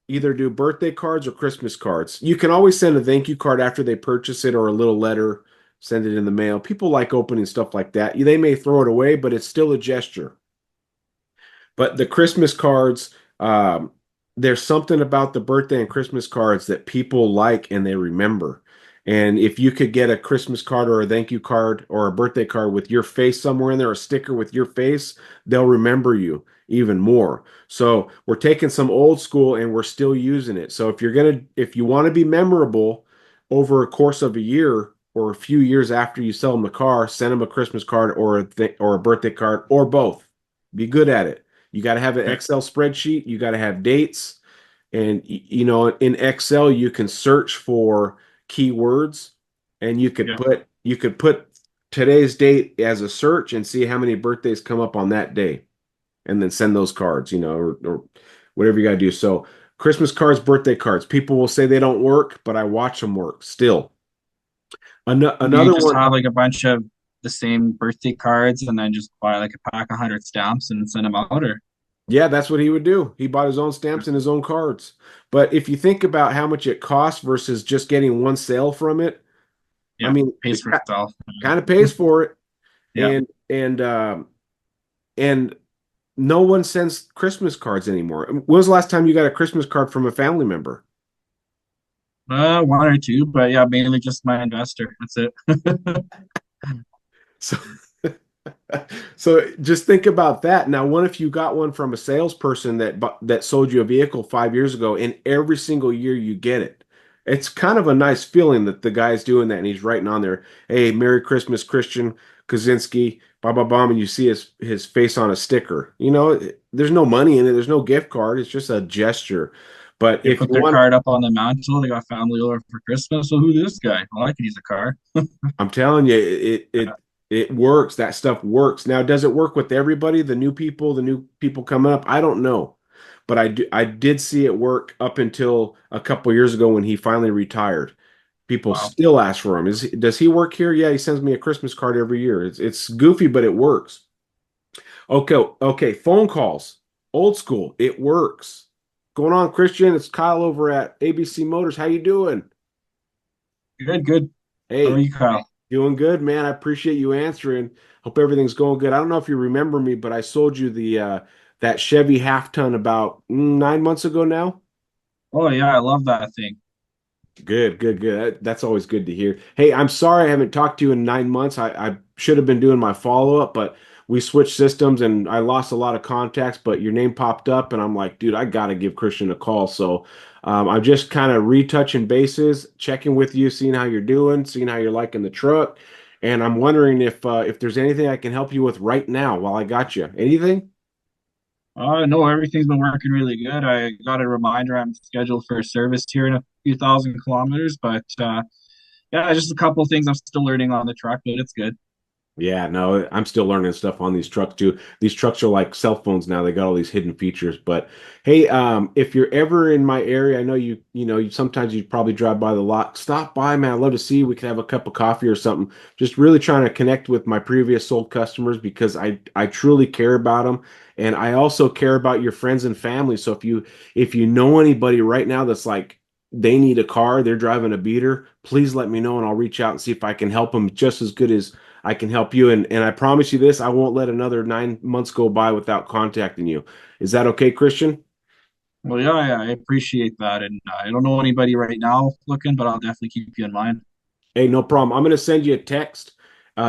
either do birthday cards or Christmas cards. You can always send a thank you card after they purchase it or a little letter, send it in the mail. People like opening stuff like that. They may throw it away, but it's still a gesture. But the Christmas cards, there's something about the birthday and Christmas cards that people like and they remember. And if you could get a Christmas card or a thank you card or a birthday card with your face somewhere in there, a sticker with your face, they'll remember you even more. So we're taking some old school and we're still using it. So if you want to be memorable over a course of a year or a few years after you sell them the car, send them a Christmas card or a birthday card or both. Be good at it. You got to have an Right. Excel spreadsheet. You got to have dates. And, in Excel, you can search for keywords and Yeah. you could put today's date as a search and see how many birthdays come up on that day and then send those cards, or whatever you got to do. So Christmas cards, birthday cards, people will say they don't work, but I watch them work still. Do you Another just one. have like a bunch of the same birthday cards and then just buy like a pack of 100 stamps and send them out, or Yeah, that's what he would do. He bought his own stamps and his own cards. But if you think about how much it costs versus just getting one sale from it, I yeah, mean, pays for itself. kind of pays for it. Yeah. And no one sends Christmas cards anymore. When was the last time you got a Christmas card from a family member? One or two, but yeah, mainly just my investor. That's it. So So just think about that. Now, what if you got one from a salesperson that sold you a vehicle 5 years ago, and every single year you get it? It's kind of a nice feeling that the guy's doing that, and he's writing on there, "Hey, Merry Christmas, Cristian Kasinski, blah blah blah," and you see his face on a sticker. There's no money in it. There's no gift card. It's just a gesture. But They if put you their want, card up on the mantle. They got family over for Christmas. So who this guy? Well, I could use a car. I'm telling you, it works. That stuff works. Now, does it work with everybody? The new people coming up? I don't know, but I did see it work up until a couple years ago when he finally retired. People Wow. still ask for him. Does he work here? Yeah, he sends me a Christmas card every year. It's goofy, but it works. Okay, okay. Phone calls, old school. It works. Going on, Christian? It's Kyle over at ABC Motors. How you doing? Good, good. How are Hey, you, Kyle? doing good, man. I appreciate you answering. Hope everything's going good. I don't know if you remember me, but I sold you the that Chevy half ton about 9 months ago now. Oh yeah, I love that thing. Good, good, good. That's always good to hear. Hey, I'm sorry I haven't talked to you in 9 months. I should have been doing my follow-up, but we switched systems and I lost a lot of contacts, but your name popped up and I'm like, dude, I gotta give Christian a call. So I'm just kind of retouching bases, checking with you, seeing how you're doing, seeing how you're liking the truck. And I'm wondering if there's anything I can help you with right now while I got you. Anything? No, everything's been working really good. I got a reminder I'm scheduled for a service here in a few thousand kilometers, but yeah, just a couple of things I'm still learning on the truck, but it's good. Yeah, no, I'm still learning stuff on these trucks too. These trucks are like cell phones now. They got all these hidden features. But hey, if you're ever in my area, I know sometimes you probably drive by the lot. Stop by, man. I'd love to see you. We could have a cup of coffee or something. Just really trying to connect with my previous sold customers because I truly care about them. And I also care about your friends and family. So if you know anybody right now that's like they need a car, they're driving a beater, please let me know and I'll reach out and see if I can help them just as good as I can help you. And I promise you this, I won't let another 9 months go by without contacting you. Is that okay, Christian? Well, yeah, yeah, I appreciate that, and I don't know anybody right now looking, but I'll definitely keep you in mind. Hey, no problem. I'm going to send you a text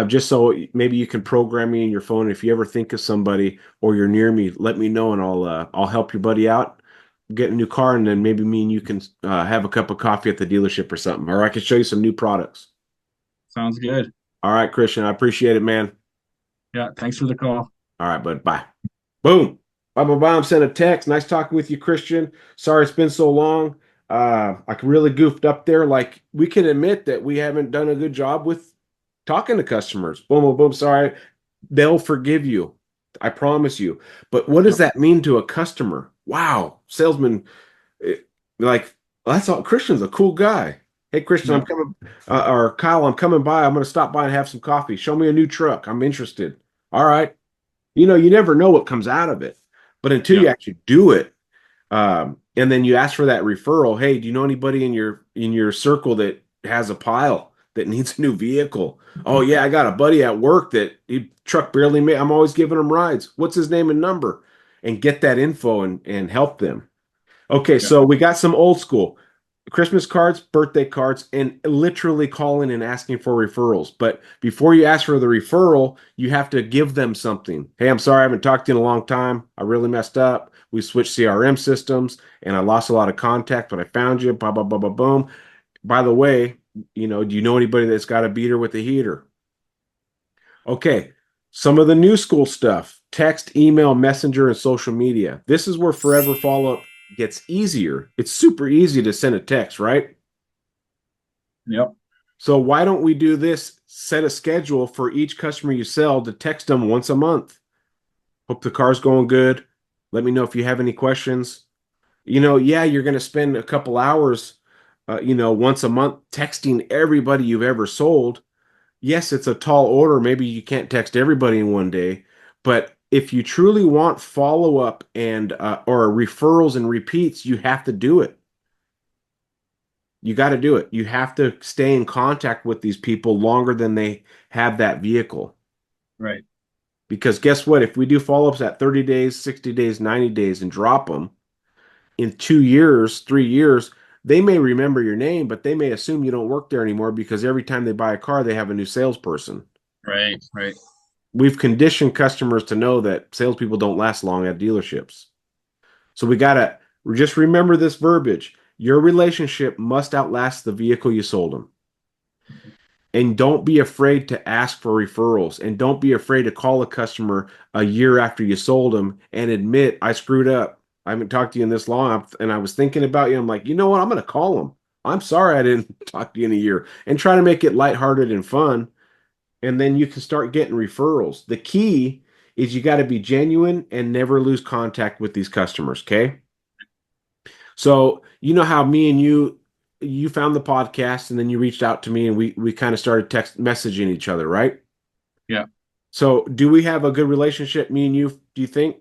just so maybe you can program me in your phone. If you ever think of somebody or you're near me, let me know and I'll help your buddy out, get a new car, and then maybe me and you can have a cup of coffee at the dealership or something. Or I can show you some new products. Sounds good. All right, Christian, I appreciate it, man. Yeah, thanks for the call. All right, bud. Bye. Boom. Blah, blah, blah. I'm sent a text. Nice talking with you, Christian. Sorry it's been so long. I really goofed up there. Like, we can admit that we haven't done a good job with talking to customers. Boom, boom, boom. Sorry. They'll forgive you. I promise you. But what does Yep, that mean to a customer? Wow. Salesman, eh, like, that's all. Christian's a cool guy. Hey, Christian, I'm yep, coming, or Kyle, I'm coming by. I'm going to stop by and have some coffee. Show me a new truck. I'm interested. All right. You never know what comes out of it. But until you yep. actually do it, and then you ask for that referral, hey, do you know anybody in your circle that has a pile that needs a new vehicle? Oh yeah, I got a buddy at work that he truck barely made. I'm always giving him rides. What's his name and number? And get that info and help them. Okay, Yep. so we got some old school Christmas cards, birthday cards, and literally calling and asking for referrals. But before you ask for the referral, you have to give them something. Hey, I'm sorry I haven't talked to you in a long time. I really messed up. We switched CRM systems and I lost a lot of contact, but I found you. Blah, blah, blah, blah, boom. By the way, do you know anybody that's got a beater with a heater? Okay, some of the new school stuff, text, email, messenger, and social media. This is where forever follow-up gets easier. It's super easy to send a text, right? Yep. So why don't we do this? Set a schedule for each customer you sell to text them once a month. Hope the car's going good. Let me know if you have any questions. Yeah, you're going to spend a couple hours, once a month texting everybody you've ever sold. Yes, it's a tall order. Maybe you can't text everybody in one day, but if you truly want follow up and or referrals and repeats, you have to do it. You got to do it. You have to stay in contact with these people longer than they have that vehicle. Right. Because guess what? If we do follow ups at 30 days, 60 days, 90 days and drop them in 2 years, 3 years, they may remember your name, but they may assume you don't work there anymore because every time they buy a car, they have a new salesperson. Right. Right. We've conditioned customers to know that salespeople don't last long at dealerships. So we got to just remember this verbiage. Your relationship must outlast the vehicle you sold them. And don't be afraid to ask for referrals. And don't be afraid to call a customer a year after you sold them and admit, I screwed up. I haven't talked to you in this long. And I was thinking about you. I'm like, you know what? I'm going to call them. I'm sorry I didn't talk to you in a year. And try to make it lighthearted and fun. And then you can start getting referrals. The key is you got to be genuine and never lose contact with these customers. Okay. So, you know how me and you you found the podcast and then you reached out to me and we kind of started text messaging each other, right? Yeah. So do we have a good relationship, me and you, do you think?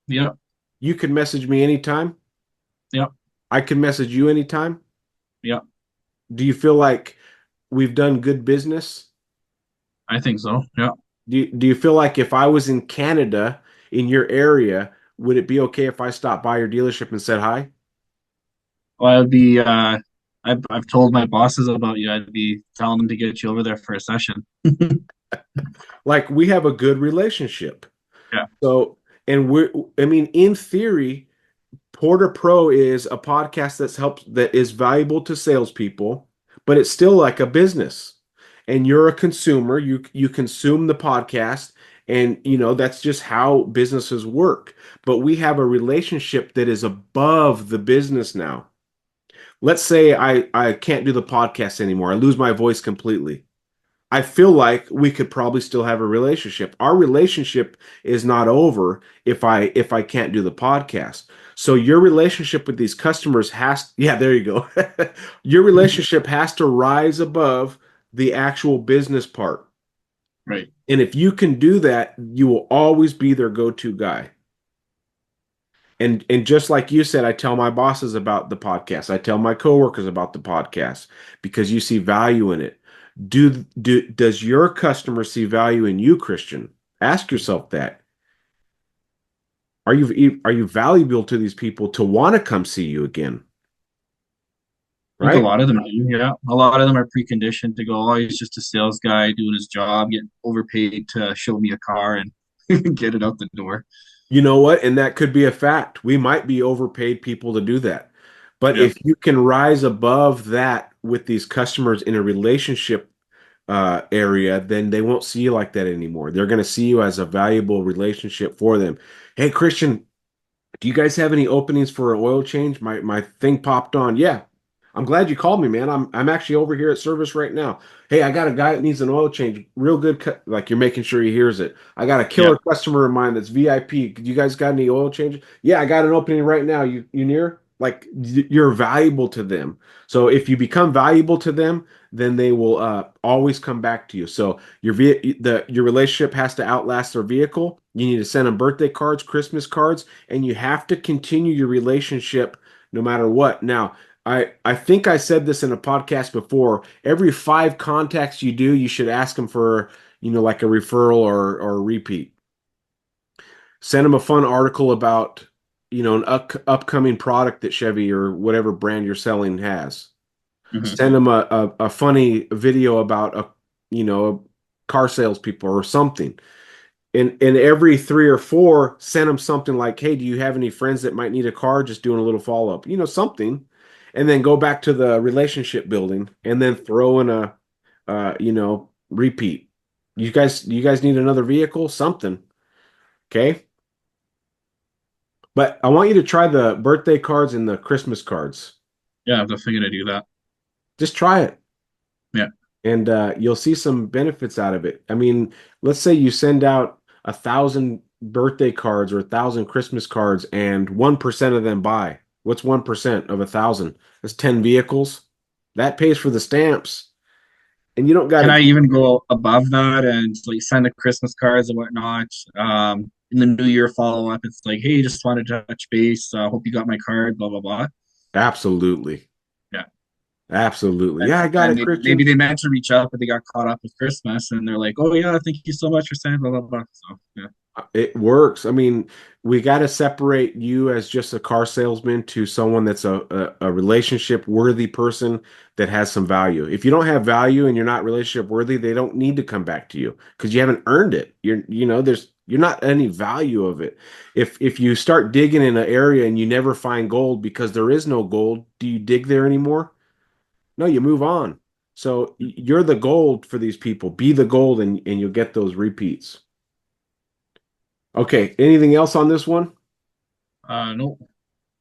Yeah. You can message me anytime. Yeah. I can message you anytime. Yeah. Do you feel like we've done good business? I think so. Yeah. Do you feel like if I was in Canada in your area, would it be okay if I stopped by your dealership and said hi? Well, I'd be I've told my bosses about you. I'd be telling them to get you over there for a session. Like we have a good relationship. Yeah. So, and I mean, in theory, Porter Pro is a podcast that is valuable to salespeople, but it's still like a business. And you're a consumer. You consume the podcast, and that's just how businesses work. But we have a relationship that is above the business now. Let's say I can't do the podcast anymore. I lose my voice completely. I feel like we could probably still have a relationship. Our relationship is not over if I can't do the podcast. So your relationship with these customers yeah, there you go. Your relationship has to rise above the actual business part. Right. And if you can do that, you will always be their go-to guy. And just like you said, I tell my bosses about the podcast. I tell my coworkers about the podcast because you see value in it. Does your customer see value in you, Cristian? Ask yourself that. Are you valuable to these people to want to come see you again? I think a Right? lot of them do. Yeah. A lot of them are preconditioned to go, oh, he's just a sales guy doing his job, getting overpaid to show me a car and get it out the door. You know what? And that could be a fact. We might be overpaid people to do that. But Yeah. if you can rise above that with these customers in a relationship area, then they won't see you like that anymore. They're going to see you as a valuable relationship for them. Hey, Cristian, do you guys have any openings for an oil change? My thing popped on. Yeah. I'm glad you called me, man. I'm actually over here at service right now. Hey, I got a guy that needs an oil change. Real good like you're making sure he hears it. I got a Yeah. killer customer of mine that's VIP. You guys got any oil changes? Yeah, I got an opening right now. You near? Like you're valuable to them. So if you become valuable to them, then they will always come back to you. So your relationship has to outlast their vehicle. You need to send them birthday cards, Christmas cards, and you have to continue your relationship no matter what. Now, I think I said this in a podcast before. Every 5 contacts you do, you should ask them for, like a referral or a repeat. Send them a fun article about, an upcoming product that Chevy or whatever brand you're selling has. Hmm. Send them a funny video about a car salespeople or something. And every 3 or 4, send them something like, hey, do you have any friends that might need a car? Just doing a little follow-up, something. And then go back to the relationship building and then throw in a repeat. You guys need another vehicle? Something. Okay. But I want you to try the birthday cards and the Christmas cards. Yeah. I'm definitely going to do that. Just try it. Yeah. And you'll see some benefits out of it. I mean, let's say you send out 1,000 birthday cards or 1,000 Christmas cards, and 1% of them buy. What's 1% of 1,000? That's 10 vehicles. That pays for the stamps, and you don't got Can to. I even go above that and like send the Christmas cards and whatnot? In the New Year follow up, it's like, hey, just wanted to touch base. Hope you got my card. Blah blah blah. Absolutely, Yeah, absolutely. and Yeah, I got and it, maybe Cristian. they meant to reach out, but they got caught up with Christmas, and they're like, oh yeah, thank you so much for sending blah blah blah. So yeah, It works. I mean, we got to separate you as just a car salesman to someone that's a relationship worthy person that has some value. If you don't have value and you're not relationship worthy, they don't need to come back to you because you haven't earned it. You're not any value of it. If you start digging in an area and you never find gold because there is no gold, do you dig there anymore? No, you move on. So you're the gold for these people. Be the gold and you'll get those repeats. Okay, anything else on this one? no,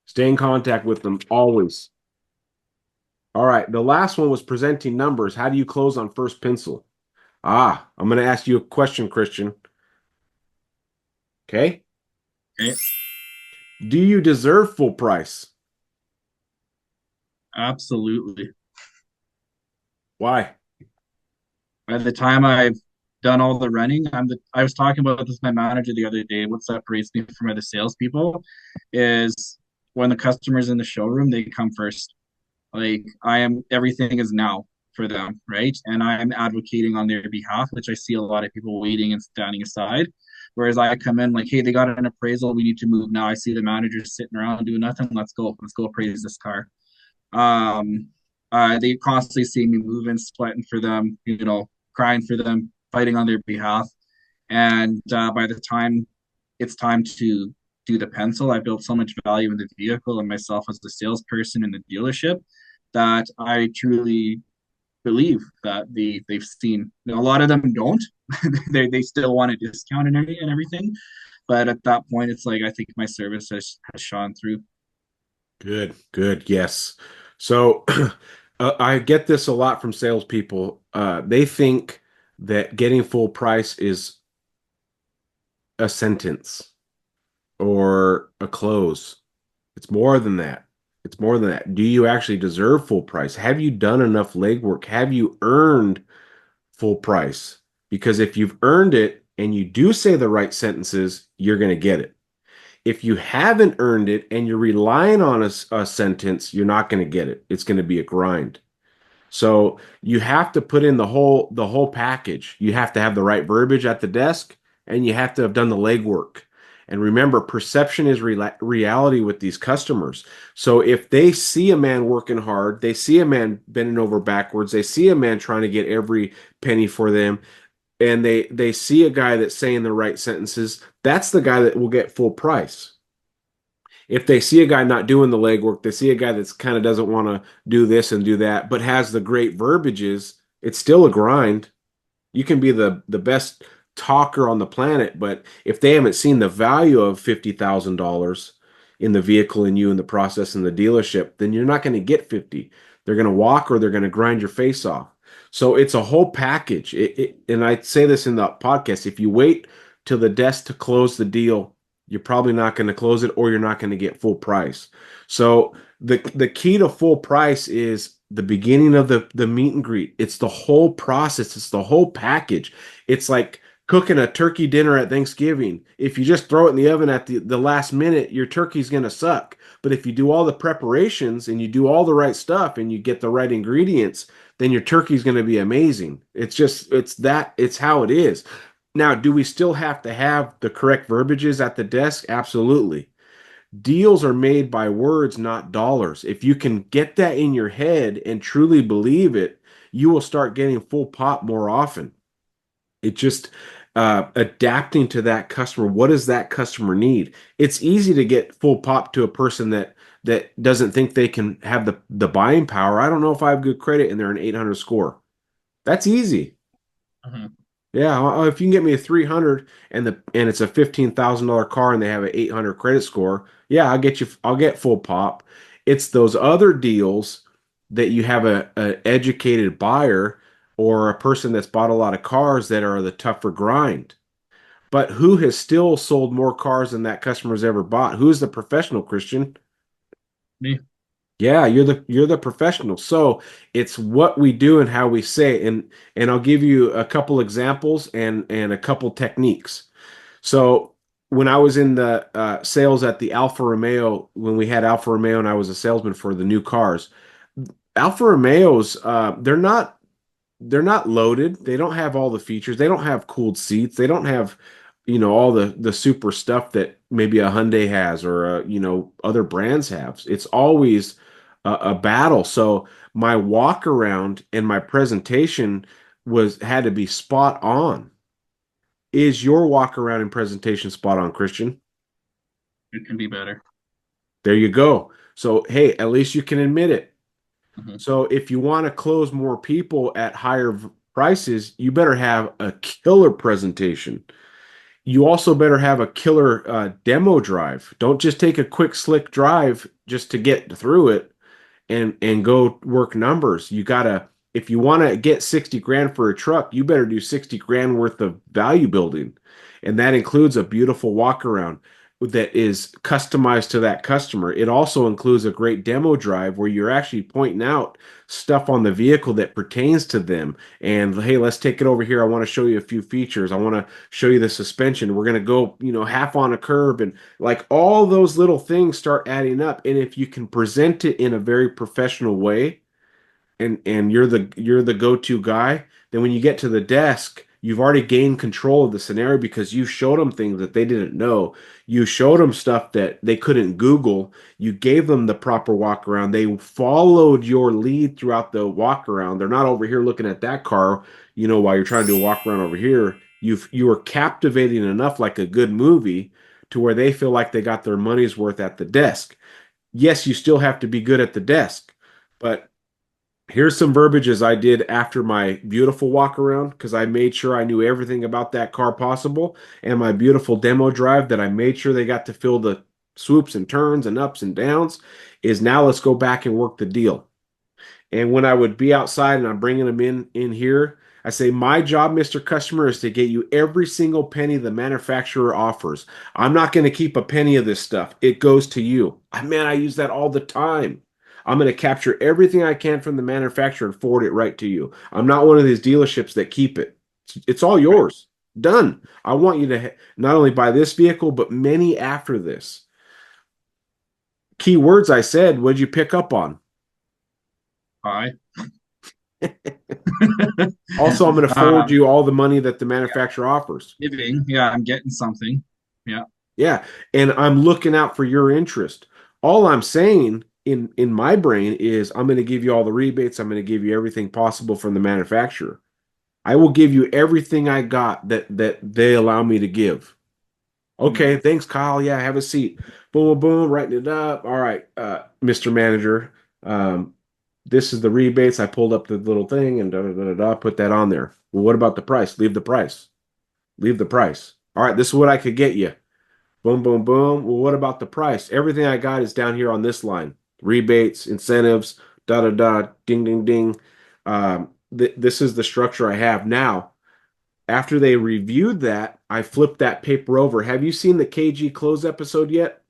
Stay in contact with them always. All right, the last one was presenting numbers. How do you close on first pencil? I'm going to ask you a question, Cristian. Okay. okay, Do you deserve full price? Absolutely. Why? By the time I've done all the running, I was talking about this with my manager the other day. What separates me from other salespeople is when the customer's in the showroom, they come first. Like everything is now for them, right? And I'm advocating on their behalf, which I see a lot of people waiting and standing aside. Whereas I come in like, hey, they got an appraisal, we need to move now. I see the manager sitting around doing nothing. Let's go appraise this car. Um, they constantly see me moving, sweating for them, crying for them, fighting on their behalf. And by the time it's time to do the pencil, I built so much value in the vehicle and myself as the salesperson in the dealership that I truly believe that they've seen. A lot of them don't. They still want a discount and everything. But at that point, it's like I think my service has shone through. Good, good, yes. So I get this a lot from salespeople. They think that getting full price is a sentence or a close. It's more than that. It's more than that. Do you actually deserve full price? Have you done enough legwork? Have you earned full price? Because if you've earned it and you do say the right sentences, you're going to get it. If you haven't earned it and you're relying on a sentence, you're not going to get it. It's going to be a grind. So you have to put in the whole package. You have to have the right verbiage at the desk, and you have to have done the legwork. And remember, perception is reality with these customers. So if they see a man working hard, they see a man bending over backwards, they see a man trying to get every penny for them, and they see a guy that's saying the right sentences, that's the guy that will get full price. If they see a guy not doing the legwork, they see a guy that's kind of doesn't want to do this and do that, but has the great verbiages, it's still a grind. You can be the best talker on the planet, but if they haven't seen the value of $50,000 in the vehicle and you in the process in the dealership, then you're not going to get 50. They're going to walk or they're going to grind your face off. So it's a whole package. And I say this in the podcast, if you wait till the desk to close the deal, you're probably not going to close it or you're not going to get full price. So the key to full price is the beginning of the meet and greet. It's the whole process. It's the whole package. It's like cooking a turkey dinner at Thanksgiving. If you just throw it in the oven at the last minute, your turkey's going to suck. But if you do all the preparations and you do all the right stuff and you get the right ingredients, then your turkey's going to be amazing. It's how it is. Now, do we still have to have the correct verbiages at the desk? Absolutely. Deals are made by words, not dollars. If you can get that in your head and truly believe it, you will start getting full pop more often. It just adapting to that customer. What does that customer need? It's easy to get full pop to a person that doesn't think they can have the buying power. I don't know if I have good credit and they're an 800 score. That's easy. Mhm. Yeah, if you can get me a 300 and it's a $15,000 car and they have an 800 credit score, yeah, I'll get full pop. It's those other deals that you have a educated buyer or a person that's bought a lot of cars that are the tougher grind. But who has still sold more cars than that customer's ever bought? Who's the professional, Christian? Me. Yeah, you're the professional. So it's what we do and how we say it. And I'll give you a couple examples and a couple techniques. So when I was in the sales at the Alfa Romeo, when we had Alfa Romeo and I was a salesman for the new cars, Alfa Romeos, they're not loaded. They don't have all the features. They don't have cooled seats. They don't have, all the super stuff that maybe a Hyundai has or other brands have. It's always a battle. So my walk around and my presentation was had to be spot on. Is your walk around and presentation spot on, Christian? It can be better. There you go. So hey, at least you can admit it. Mhm. So if you want to close more people at higher prices, you better have a killer presentation. You also better have a killer demo drive. Don't just take a quick slick drive just to get through it and go work numbers. You gotta, if you want to get 60 grand for a truck, you better do 60 grand worth of value building. And that includes a beautiful walk around. that is customized to that customer. It also includes a great demo drive where you're actually pointing out stuff on the vehicle that pertains to them. And hey, let's take it over here. I want to show you a few features. I want to show you the suspension. We're going to go, half on a curb, and like all those little things start adding up. And if you can present it in a very professional way, and you're the go-to guy, then when you get to the desk, you've already gained control of the scenario because you showed them things that they didn't know. You showed them stuff that they couldn't Google. You gave them the proper walk around. They followed your lead throughout the walk around. They're not over here looking at that car, while you're trying to do a walk around over here. You are captivating enough like a good movie to where they feel like they got their money's worth at the desk. Yes, you still have to be good at the desk, but here's some verbiages I did after my beautiful walk around because I made sure I knew everything about that car possible, and my beautiful demo drive that I made sure they got to feel the swoops and turns and ups and downs. Is now let's go back and work the deal. And when I would be outside and I'm bringing them in here, I say, my job, Mr. Customer, is to get you every single penny the manufacturer offers. I'm not going to keep a penny of this stuff. It goes to you. Man, I use that all the time. I'm going to capture everything I can from the manufacturer and forward it right to you. I'm not one of these dealerships that keep it. It's all yours. Done. I want you to not only buy this vehicle, but many after this. Key words I said, what did you pick up on? Hi. Also, I'm going to forward you all the money that the manufacturer offers. Giving, yeah, I'm getting something. Yeah. Yeah, and I'm looking out for your interest. All I'm saying in my brain is I'm going to give you all the rebates. I'm going to give you everything possible from the manufacturer. I will give you everything I got that they allow me to give. Okay, thanks, Kyle. Yeah, have a seat. Boom, boom, boom, writing it up. All right, Mr. Manager. This is the rebates. I pulled up the little thing and put that on there. Well, what about the price? Leave the price. Leave the price. All right, this is what I could get you. Boom, boom, boom. Well, what about the price? Everything I got is down here on this line. Rebates, incentives, ding, ding, ding. This is the structure I have. Now, after they reviewed that, I flipped that paper over. Have you seen the KG Close episode yet?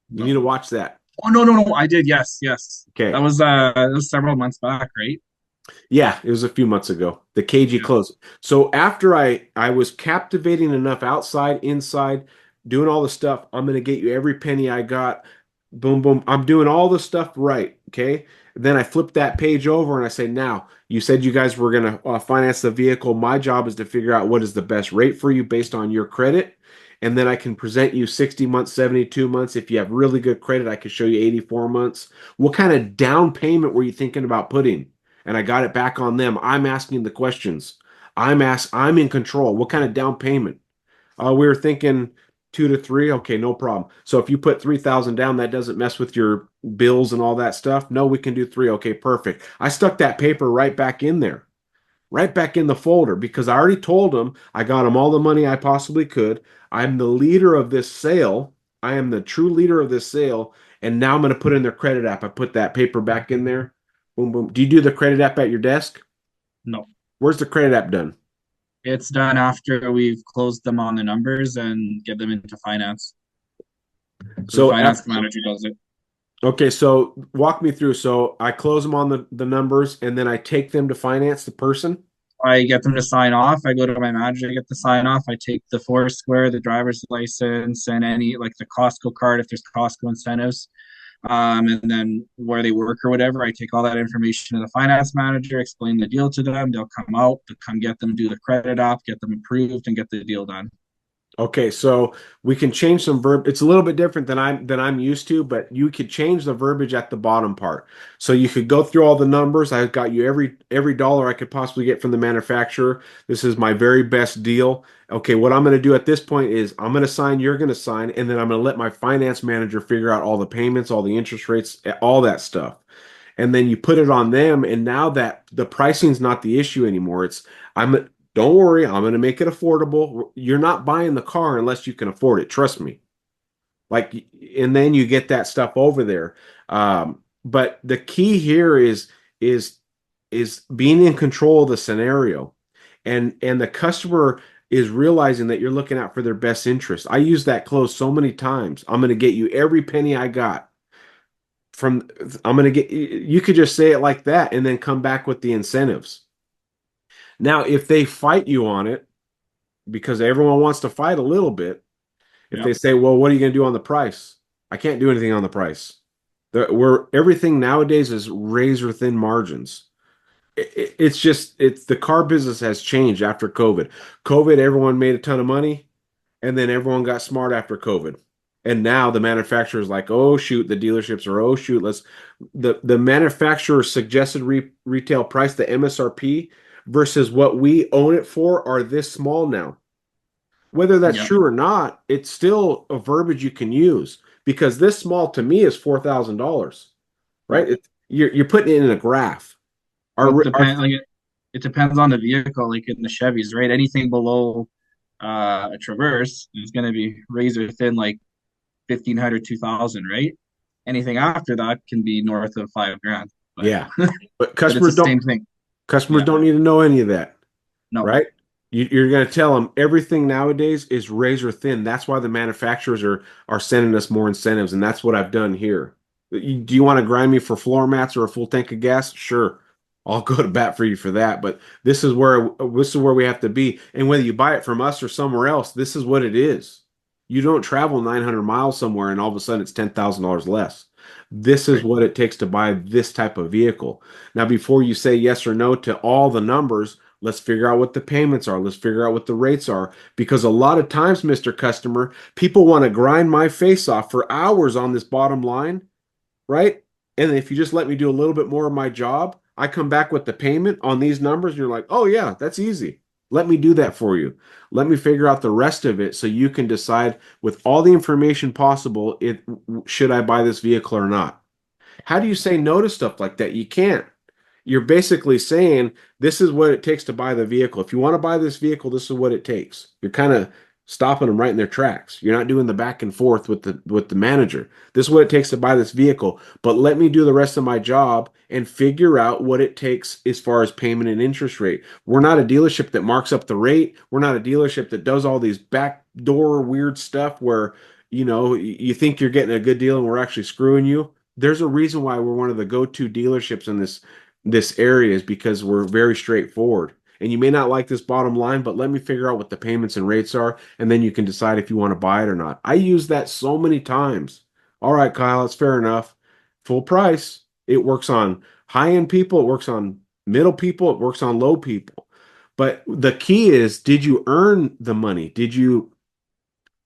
You need to No. watch that. Oh, no. I did. Yes, yes. Okay. That was several months back, right? Yeah, it was a few months ago. The KG Yeah. Close. So after I was captivating enough outside, inside, doing all the stuff, I'm going to get you every penny I got. Boom, boom. I'm doing all the stuff right. Okay. Then I flip that page over and I say, now, you said you guys were going to finance the vehicle. My job is to figure out what is the best rate for you based on your credit. And then I can present you 60 months, 72 months. If you have really good credit, I can show you 84 months. What kind of down payment were you thinking about putting? And I got it back on them. I'm asking the questions. I'm in control. What kind of down payment? We were thinking 2 to 3. Okay, no problem. So if you put 3,000 down, that doesn't mess with your bills and all that stuff. No, we can do 3. Okay, perfect. I stuck that paper right back in there, right back in the folder because I already told them I got them all the money I possibly could. I'm the leader of this sale. I am the true leader of this sale. And now I'm going to put in their credit app. I put that paper back in there. Boom, boom. Do you do the credit app at your desk? No. Where's the credit app done? It's done after we've closed them on the numbers and get them into finance. So the So, finance manager does it. okay, so walk me through. So I close them on the numbers and then I take them to finance the person. I get them to sign off. I go to my manager, I get the sign off. I take the Foursquare, the driver's license, and any like the Costco card if there's Costco incentives. And then where they work or whatever, I take all that information to the finance manager, explain the deal to them. They'll come out, to come get them, do the credit app, get them approved, and get the deal done. Okay, so we can change some verb. It's a little bit different than I'm used to, but you could change the verbiage at the bottom part. So you could go through all the numbers. I've got you every dollar I could possibly get from the manufacturer. This is my very best deal. Okay, what I'm going to do at this point is I'm going to sign, you're going to sign, and then I'm going to let my finance manager figure out all the payments, all the interest rates, all that stuff. And then you put it on them, and now that the pricing's not the issue anymore. I'm don't worry, I'm going to make it affordable. You're not buying the car unless you can afford it. Trust me. Like, and then you get that stuff over there. But the key here is being in control of the scenario, and the customer is realizing that you're looking out for their best interest. I use that close so many times. I'm going to get you every penny I got from, I'm going to get, you could just say it like that and then come back with the incentives. Now, if they fight you on it, because everyone wants to fight a little bit, if Yeah. they say, well, what are you going to do on the price? I can't do anything on the price. Everything nowadays is razor thin margins. It's just it's the car business has changed after COVID. COVID, everyone made a ton of money, and then everyone got smart after COVID. And now the manufacturer's like, oh shoot, the dealerships are oh shoot, let's the manufacturer's suggested retail price, the MSRP, versus what we own it for are this small now. Whether that's Yeah. true or not, it's still a verbiage you can use because this small to me is $4,000, Yeah. right? You're putting it in a graph. Well, it Our depends. Like it depends on the vehicle. Like in the Chevys, right? Anything below a Traverse is going to be razor thin, like 1,500, 2,000, right? Anything after that can be north of 5 grand. But Yeah, but but it's the same thing. customers Yeah. don't need to know any of that, No. right? You're going to tell them everything nowadays is razor thin. That's why the manufacturers are sending us more incentives, and that's what I've done here. Do you want to grind me for floor mats or a full tank of gas? Sure, I'll go to bat for you for that. But this is where we have to be. And whether you buy it from us or somewhere else, this is what it is. You don't travel 900 miles somewhere and all of a sudden it's $10,000 less. This is Right. what it takes to buy this type of vehicle. Now, before you say yes or no to all the numbers, let's figure out what the payments are. Let's figure out what the rates are. Because a lot of times, Mr. Customer, people want to grind my face off for hours on this bottom line, right? And if you just let me do a little bit more of my job, I come back with the payment on these numbers, and you're like, oh, yeah, that's easy. Let me do that for you. Let me figure out the rest of it so you can decide with all the information possible, should I buy this vehicle or not? How do you say no to stuff like that? You can't. You're basically saying this is what it takes to buy the vehicle. If you want to buy this vehicle, this is what it takes. You're kind of stopping them right in their tracks. You're not doing the back and forth with the manager. This is what it takes to buy this vehicle, but let me do the rest of my job and figure out what it takes as far as payment and interest rate. We're not a dealership that marks up the rate. We're not a dealership that does all these backdoor weird stuff where you think you're getting a good deal and we're actually screwing you. There's a reason why we're one of the go-to dealerships in this area is because we're very straightforward. And you may not like this bottom line, but let me figure out what the payments and rates are, and then you can decide if you want to buy it or not. I use that so many times. All right, Kyle, it's fair enough. Full price. It works on high-end people, it works on middle people, it works on low people. But the key is, did you earn the money?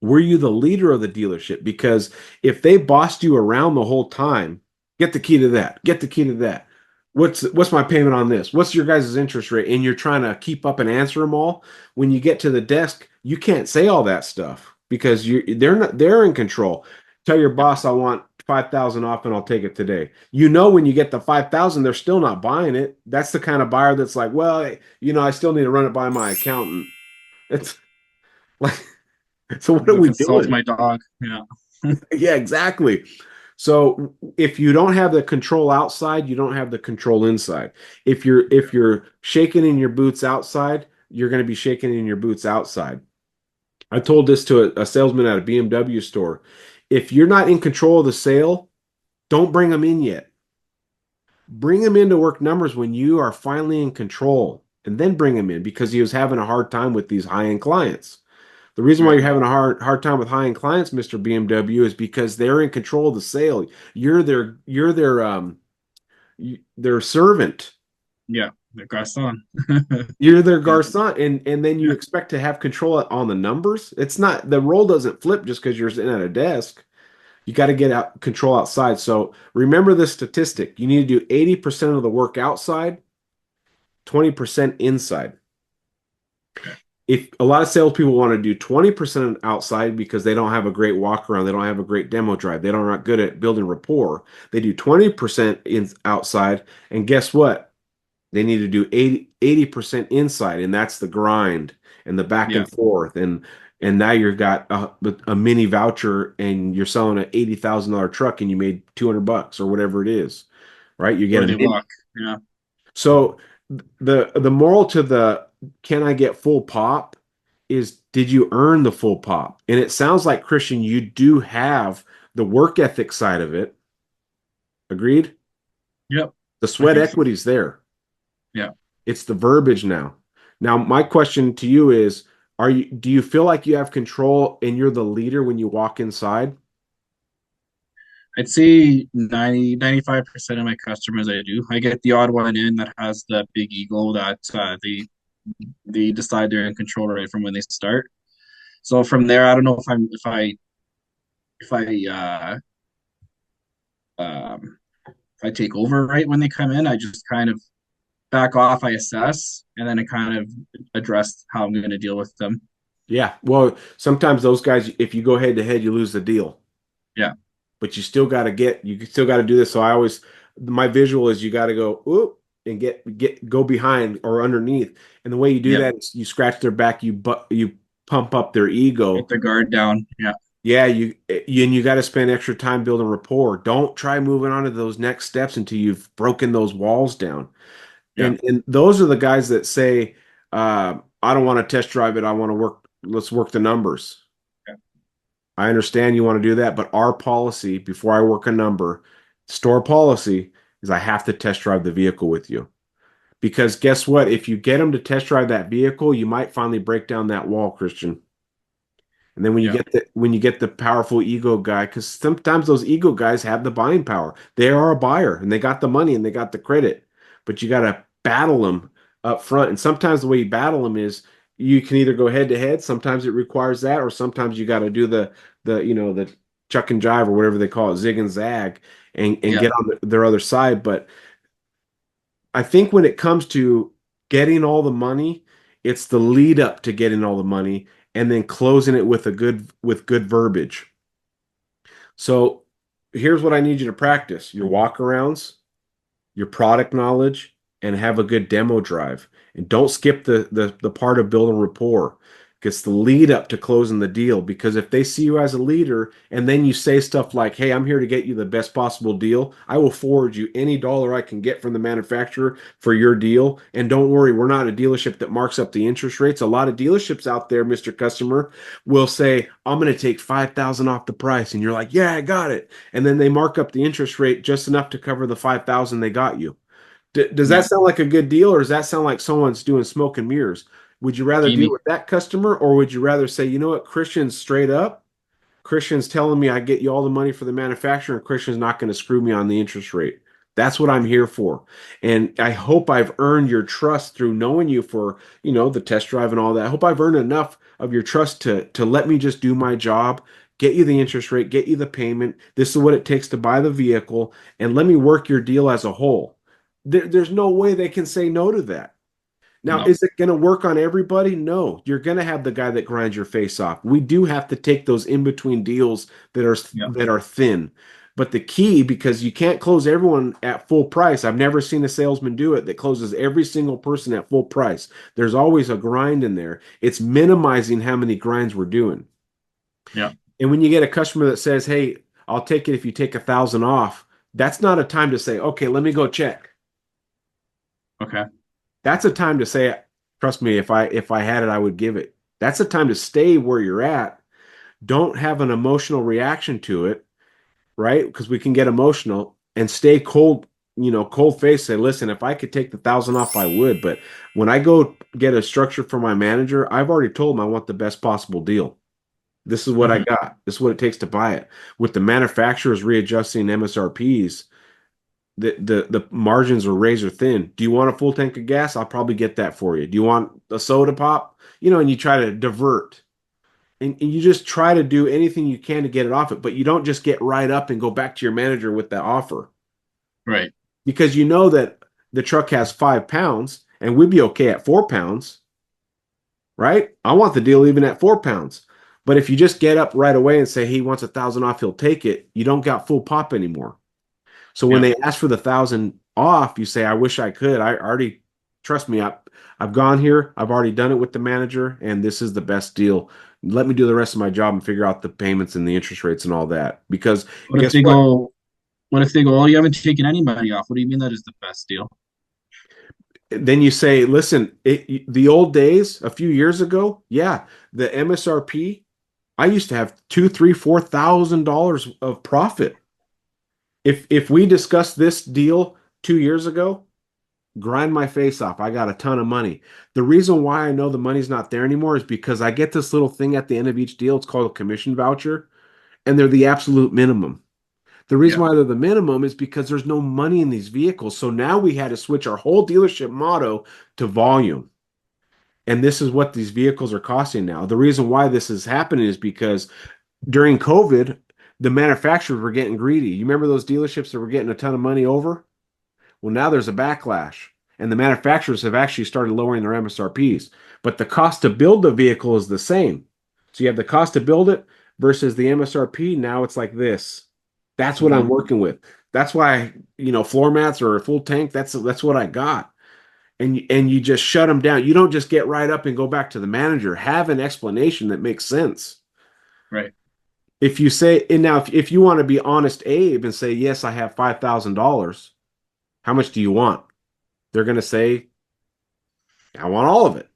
Were you the leader of the dealership? Because if they bossed you around the whole time, get the key to that, get the key to that. What's my payment on this? What's your guys' interest rate? And you're trying to keep up and answer them all. When you get to the desk, you can't say all that stuff because they're in control. Tell your Yep. boss I want 5,000 off and I'll take it today. You know when you get the 5,000, they're still not buying it. That's the kind of buyer that's like, well, I still need to run it by my accountant. It's like, so what are Go we consult doing? my dog. Yeah. Yeah, exactly. So if you don't have the control outside, you don't have the control inside. If you're shaking in your boots outside, you're going to be shaking in your boots outside. I told this to a salesman at a BMW store. If you're not in control of the sale, don't bring them in yet. Bring them in to work numbers when you are finally in control, and then bring them in because he was having a hard time with these high-end clients. The reason why Right. you're having a hard time with high-end clients, Mr. BMW, is because they're in control of the sale. You're their servant. Yeah. The Garcon. You're their Yeah. garçon, and then you Yeah. expect to have control on the numbers. It's not the role doesn't flip just because you're sitting at a desk. You got to get out control outside. So remember this statistic. You need to do 80% of the work outside, 20% inside. If a lot of salespeople want to do 20% outside because they don't have a great walk around, they don't have a great demo drive, they don't not good at building rapport. They do 20% outside, and guess what? They need to do 80% inside, and that's the grind and the back Yeah. and forth. And now you've got a mini voucher and you're selling an $80,000 truck and you made $200 or whatever it is, right? You get Or a they mini. walk. Yeah. So the moral to the can I get full pop is did you earn the full pop? And it sounds like, Cristian, you do have the work ethic side of it. Agreed? Yep. The I sweat think so. equity's there. Yeah. It's the verbiage now. Now, my question to you is, do you feel like you have control and you're the leader when you walk inside? I'd say 95% of my customers I do. I get the odd one in that has the big ego that they decide they're in control right from when they start. So from there, I don't know if I take over right when they come in. I just kind of back off, I assess, and then I kind of address how I'm going to deal with them. Yeah. Well, sometimes those guys, if you go head to head, you lose the deal. Yeah. But you still got to do this. So my visual is you got to go, oop, and go behind or underneath. And the way you do Yeah. that is you scratch their back, you pump up their Get ego. the guard down. Yeah. Yeah, you got to spend extra time building rapport. Don't try moving on to those next steps until you've broken those walls down. Yeah. And those are the guys that say, I don't want to test drive it. I want to work. Let's work the numbers. Yeah. I understand you want to do that, but our policy before I work a number, store policy is I have to test drive the vehicle with you. Because guess what? If you get them to test drive that vehicle, you might finally break down that wall, Cristian. And then Yeah. when you get the powerful ego guy, because sometimes those ego guys have the buying power. They are a buyer and they got the money and they got the credit, but you got to battle them up front. And sometimes the way you battle them is you can either go head to head. Sometimes it requires that, or sometimes you got to do the chuck and jive or whatever they call it, zig and zag, and Yeah. get on their other side. But I think when it comes to getting all the money, it's the lead up to getting all the money and then closing it with good verbiage. So here's what I need you to practice: your walkarounds, your product knowledge, and have a good demo drive. And don't skip the part of building rapport. It's the lead up to closing the deal. Because if they see you as a leader and then you say stuff like, hey, I'm here to get you the best possible deal, I will forward you any dollar I can get from the manufacturer for your deal. And don't worry, we're not a dealership that marks up the interest rates. A lot of dealerships out there, Mr. Customer, will say, I'm going to take 5,000 off the price. And you're like, yeah, I got it. And then they mark up the interest rate just enough to cover the 5,000 they got you. Does that Yeah. sound like a good deal, or does that sound like someone's doing smoke and mirrors? Would you rather deal Gaming. with that customer, or would you rather say, you know what, Cristian's straight up? Cristian's telling me I get you all the money for the manufacturer, and Cristian's not going to screw me on the interest rate. That's what I'm here for. And I hope I've earned your trust through knowing you for, the test drive and all that. I hope I've earned enough of your trust to let me just do my job, get you the interest rate, get you the payment. This is what it takes to buy the vehicle, and let me work your deal as a whole. There's no way they can say no to that. Now, No. is it going to work on everybody? No. You're going to have the guy that grinds your face off. We do have to take those in between deals Yeah. that are thin. But the key, because you can't close everyone at full price. I've never seen a salesman do it that closes every single person at full price. There's always a grind in there. It's minimizing how many grinds we're doing. Yeah. And when you get a customer that says, "Hey, I'll take it if you take 1,000 off," that's not a time to say, "Okay, let me go check." Okay. That's a time to say, trust me, if I had it, I would give it. That's a time to stay where you're at. Don't have an emotional reaction to it, right? Because we can get emotional and stay cold, cold face. Say, listen, if I could take the 1,000 off, I would. But when I go get a structure for my manager, I've already told him I want the best possible deal. This is what I Hmm. got. This is what it takes to buy it. With the manufacturers readjusting MSRPs, the margins are razor thin. Do you want a full tank of gas? I'll probably get that for you. Do you want a soda pop? And you try to divert. And you just try to do anything you can to get it off it, but you don't just get right up and go back to your manager with that offer. Right. Because you know that the truck has 5 pounds and we'd be okay at 4 pounds, right? I want the deal even at 4 pounds. But if you just get up right away and say he wants 1,000 off, he'll take it, you don't got full pop anymore. So when Yeah. they ask for the 1,000 off, you say, I wish I could. I already, trust me, I've gone here. I've already done it with the manager, and this is the best deal. Let me do the rest of my job and figure out the payments and the interest rates and all that. Because What if guess they what? go? What if they go? Oh, you haven't taken any money off. What do you mean that is the best deal? Then you say, listen, the old days, a few years ago, yeah, the MSRP, I used to have two, three, $4,000 of profit. If we discussed this deal 2 years ago, grind my face off. I got a ton of money. The reason why I know the money's not there anymore is because I get this little thing at the end of each deal. It's called a commission voucher, and they're the absolute minimum. The reason Yeah. why they're the minimum is because there's no money in these vehicles. So now we had to switch our whole dealership motto to volume. And this is what these vehicles are costing now. The reason why this is happening is because during COVID, the manufacturers were getting greedy. You remember those dealerships that were getting a ton of money over? Well, now there's a backlash, and the manufacturers have actually started lowering their MSRPs. But the cost to build the vehicle is the same. So you have the cost to build it versus the MSRP. Now it's like this. That's what I'm Hmm. working with. That's why, floor mats or a full tank, that's what I got. And you just shut them down. You don't just get right up and go back to the manager. Have an explanation that makes sense. Right. If you say, and now if you want to be honest, Abe, and say, yes, I have $5,000, how much do you want? They're going to say, I want all of it.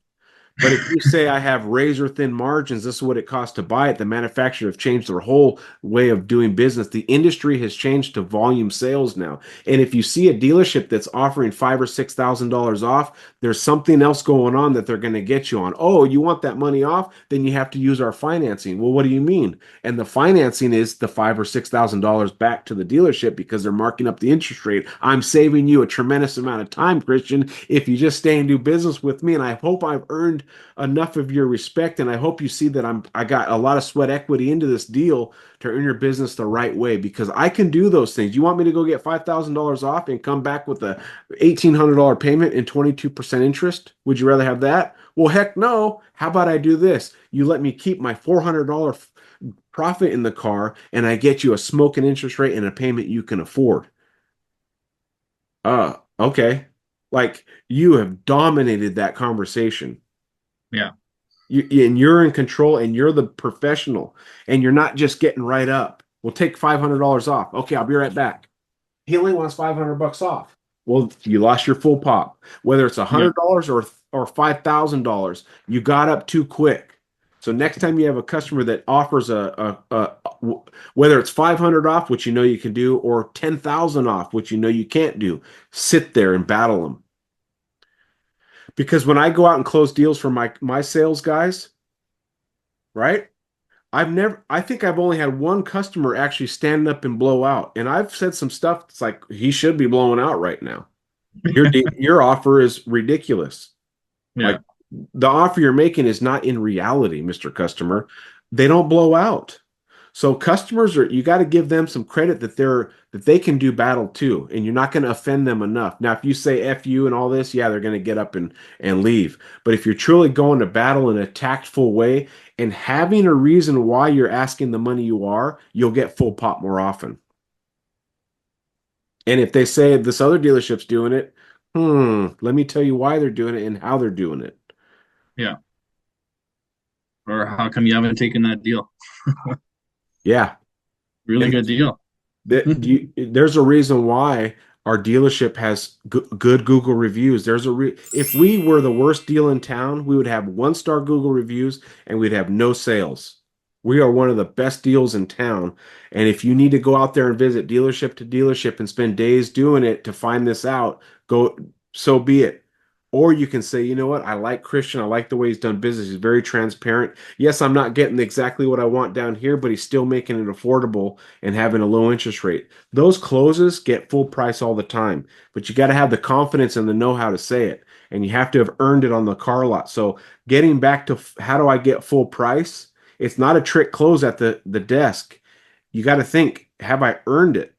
But if you say I have razor thin margins, this is what it costs to buy it. The manufacturer have changed their whole way of doing business. The industry has changed to volume sales now. And if you see a dealership that's offering $5,000 or $6,000 off, there's something else going on that they're going to get you on. Oh, you want that money off? Then you have to use our financing. Well, what do you mean? And the financing is the $5,000 or $6,000 back to the dealership because they're marking up the interest rate. I'm saving you a tremendous amount of time, Christian, if you just stay and do business with me. And I hope I've earned enough of your respect, and I hope you see that I got a lot of sweat equity into this deal to earn your business the right way, because I can do those things. You want me to go get $5,000 off and come back with a $1,800 payment and 22% interest? Would you rather have that? Well, heck no. How about I do this? You let me keep my $400 profit in the car, and I get you a smoking interest rate and a payment you can afford. Okay. Like, you have dominated that conversation. Yeah. And you're in control, and you're the professional, and you're not just getting right up. We'll take $500 off. Okay, I'll be right back. He only wants $500 off. Well, you lost your full pop. Whether it's Yeah. $100 or $5,000, you got up too quick. So next time you have a customer that offers whether it's 500 off, which you know you can do, or 10,000 off, which you know you can't do, sit there and battle them. Because when I go out and close deals for my sales guys, right? I think I've only had one customer actually stand up and blow out. And I've said some stuff that's like, he should be blowing out right now. Your offer is ridiculous. Yeah. Like, the offer you're making is not in reality, Mr. Customer. They don't blow out. So customers you got to give them some credit that they can do battle too, and you're not going to offend them enough. Now, if you say F you and all this, yeah, they're going to get up and leave. But if you're truly going to battle in a tactful way and having a reason why you're asking the money you'll get full pop more often. And if they say this other dealership's doing it, let me tell you why they're doing it and how they're doing it. Yeah. Or how come you haven't taken that deal? Yeah. Really And good deal. there's a reason why our dealership has good Google reviews. If we were the worst deal in town, we would have 1-star Google reviews and we'd have no sales. We are one of the best deals in town. And if you need to go out there and visit dealership to dealership and spend days doing it to find this out, so be it. Or you can say, you know what? I like Christian. I like the way he's done business. He's very transparent. Yes, I'm not getting exactly what I want down here, but he's still making it affordable and having a low interest rate. Those closes get full price all the time, but you got to have the confidence and the know-how to say it, and you have to have earned it on the car lot. So getting back to how do I get full price? It's not a trick close at the desk. You got to think, have I earned it?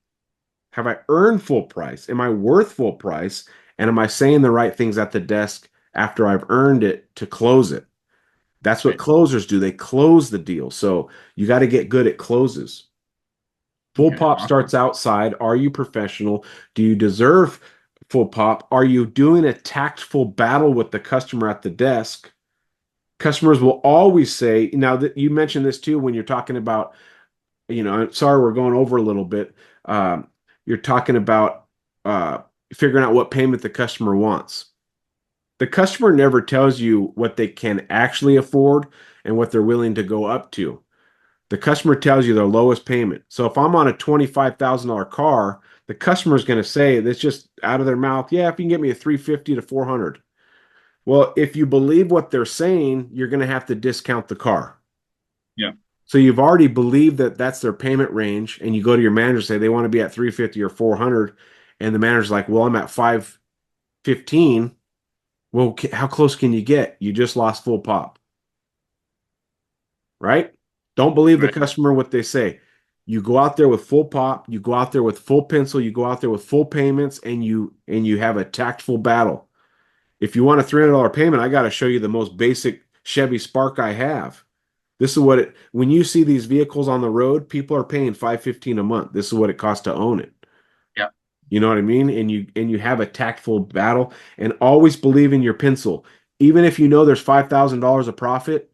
Have I earned full price? Am I worth full price? And am I saying the right things at the desk after I've earned it to close it? That's what Right. closers do. They close the deal. So you got to get good at closes. Full Okay. pop Awesome. starts outside. Are you professional? Do you deserve full pop? Are you doing a tactful battle with the customer at the desk? Customers will always say, now that you mentioned this too, when you're talking about, sorry, we're going over a little bit. You're talking about uh, figuring out what payment the customer wants. The customer never tells you what they can actually afford and what they're willing to go up to. The customer tells you their lowest payment. So if I'm on a $25,000 car, the customer is going to say that's just out of their mouth, yeah, if you can get me a 350 to 400. Well, if you believe what they're saying, you're going to have to discount the car. Yeah. So you've already believed that that's their payment range, and you go to your manager and say they want to be at 350 or 400, and the manager's like, "Well, I'm at 515." Well, how close can you get? You just lost full pop, right? Don't believe the Right. customer what they say. You go out there with full pop, you go out there with full pencil, you go out there with full payments, and you have a tactful battle. If you want a $300 payment, I got to show you the most basic Chevy Spark I have. This is what it when you see these vehicles on the road, people are paying 515 a month. This is what it costs to own it. Yeah. You know what I mean? And you have a tactful battle and always believe in your pencil. Even if you know there's $5,000 of profit,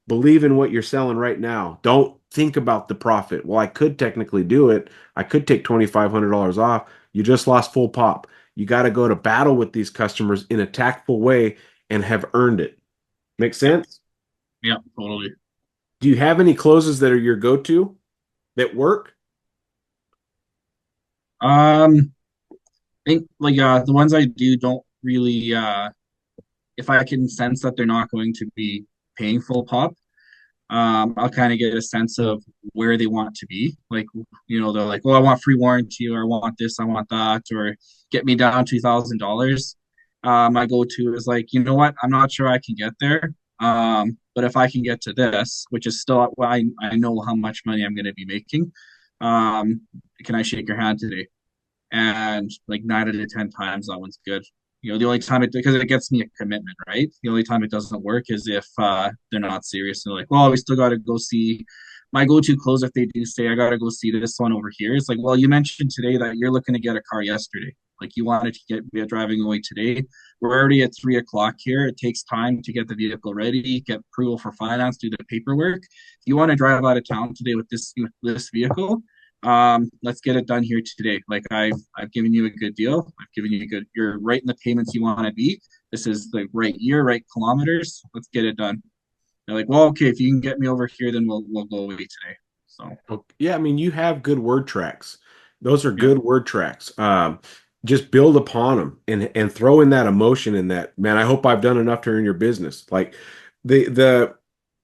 believe in what you're selling right now. Don't think about the profit. Well, I could technically do it. I could take $2,500 off. You just lost full pop. You got to go to battle with these customers in a tactful way and have earned it. Make Yeah. sense? Yeah. Totally. Do you have any closes that are your go-to that work? Um, I think like the ones I do don't really if I can sense that they're not going to be paying full pop, I'll kind of get a sense of where they want to be. Like, they're like, "Oh, I want free warranty, or I want this, I want that, or get me down $2,000." My go-to is like, you know what? I'm not sure I can get there. But if I can get to this, which is still, well, I know how much money I'm going to be making. Um, can I shake your hand today? And like 9 out of 10 times, that one's good. The only time because it gets me a commitment, right? The only time it doesn't work is if they're not serious. They're like, "Well, we still got to go see my go-to close." If they do say, "I got to go see this one over here," it's like, "Well, you mentioned today that you're looking to get a car yesterday. Like you wanted to be driving away today. We're already at 3 o'clock here. It takes time to get the vehicle ready, get approval for finance, do the paperwork. If you want to drive out of town today with this vehicle, let's get it done here today. Like I've given you a good deal. I've given you a good, you're right in the payments you want to be. This is the right year, right kilometers. Let's get it done." They're like, "Well, okay, if you can get me over here, then we'll go away today." So Okay. Yeah, I mean, you have good word tracks. Those are yeah. good word tracks. Just build upon them and throw in that emotion in that. Man, I hope I've done enough to earn your business. Like the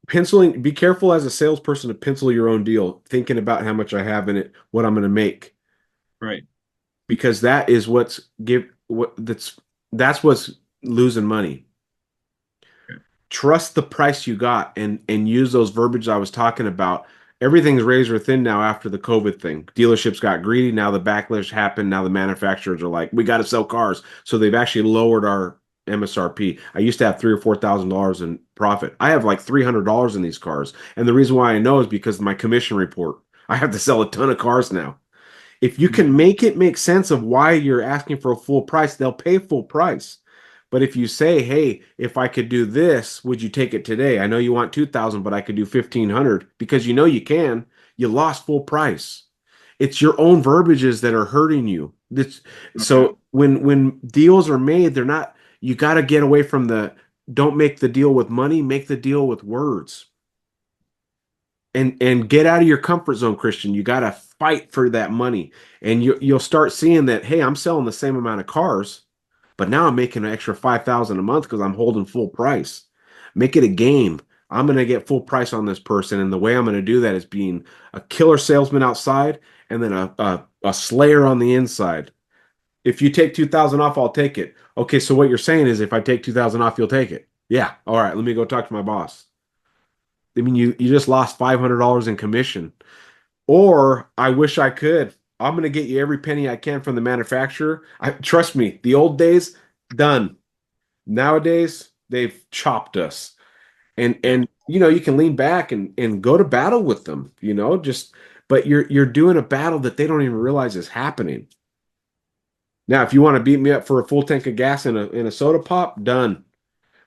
penciling, be careful as a salesperson to pencil your own deal, thinking about how much I have in it, what I'm going to make, Right. because that is that's what's losing money. Trust the price you got and use those verbiage I was talking about. Everything's razor thin now after the COVID thing. Dealerships got greedy. Now the backlash happened. Now the manufacturers are like, we got to sell cars. So they've actually lowered our MSRP. I used to have $3,000 or $4,000 in profit. I have like $300 in these cars. And the reason why I know is because of my commission report. I have to sell a ton of cars now. If you Mhm. can make it make sense of why you're asking for a full price, they'll pay full price. But if you say, "Hey, if I could do this, would you take it today? I know you want 2,000, but I could do 1,500," because you know you can, you lost full price. It's your own verbiages that are hurting you. Okay. So when deals are made, they're not, you got to get away from the don't make the deal with money, make the deal with words. And get out of your comfort zone, Christian. You got to fight for that money. And you'll start seeing that, hey, I'm selling the same amount of cars, but now I'm making an extra 5,000 a month because I'm holding full price. Make it a game. I'm going to get full price on this person. And the way I'm going to do that is being a killer salesman outside and then a slayer on the inside. If you take 2,000 off, I'll take it. Okay, so what you're saying is if I take 2,000 off, you'll take it. Yeah. All right, let me go talk to my boss. I mean, you just lost $500 in commission. Or I wish I could. I'm going to get you every penny I can from the manufacturer. Trust me, the old days, done. Nowadays, they've chopped us. And Yeah. you can lean back and go to battle with them, just but you're doing a battle that they don't even realize is happening. Now, if you want to beat me up for a full tank of gas in a soda pop, done.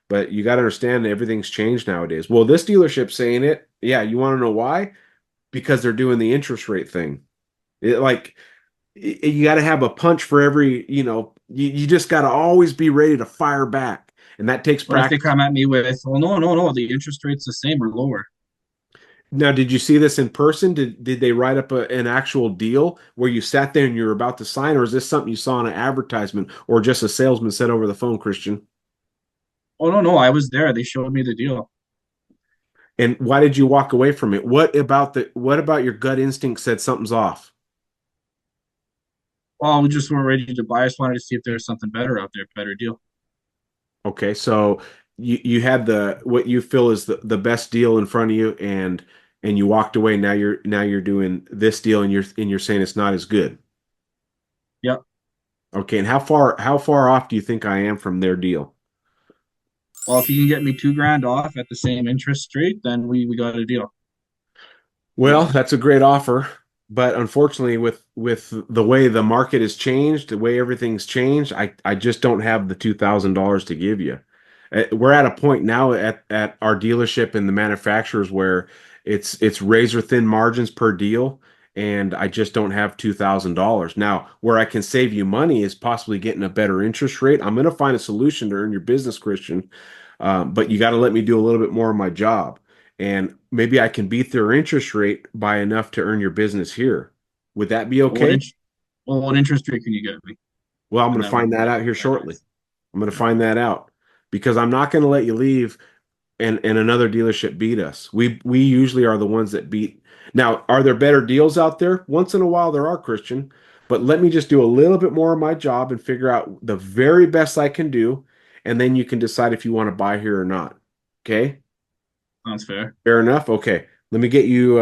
But you got to understand that everything's changed nowadays. Well, this dealership's saying it. Yeah, you want to know why? Because they're doing the interest rate thing. You got to have a punch for every, you just got to always be ready to fire back. And that takes What if they practice. come at me with, "Oh no, no, no, the interest rate's the same or lower"? Now, did you see this in person? Did they write up an actual deal where you sat there and you were about to sign, or is this something you saw in an advertisement or just a salesman said over the phone, Christian? Oh no, no, I was there. They showed me the deal. And why did you walk away from it? What about your gut instinct said something's off? Well, we just weren't ready to buy. I just wanted to see if there's something better out there, better deal. Okay, so you had the what you feel is the best deal in front of you, and you walked away. Now you're doing this deal, and you're saying it's not as good. Yep. Okay, and how far off do you think I am from their deal? Well, if you can get me 2 grand off at the same interest rate, then we got a deal. Well, that's a great offer, but unfortunately, with the way the market has changed, the way everything's changed, I just don't have the $2,000 to give you. We're at a point now at our dealership and the manufacturers where it's razor thin margins per deal, and I just don't have $2,000. Now, where I can save you money is possibly getting a better interest rate. I'm going to find a solution to earn your business, Christian, but you got to let me do a little bit more of my job. And maybe I can beat their interest rate by enough to earn your business here. Would that be What okay? in, well, what interest rate can you get me? Well, I'm going And to that would find that make out here that shortly. nice. I'm going to Yeah. find that out because I'm not going to let you leave and another dealership beat us. We usually are the ones that beat. Now, are there better deals out there? Once in a while there are, Christian, but let me just do a little bit more of my job and figure out the very best I can do, and then you can decide if you want to buy here or not. Okay? Sounds fair. Fair enough. Okay. Let me get you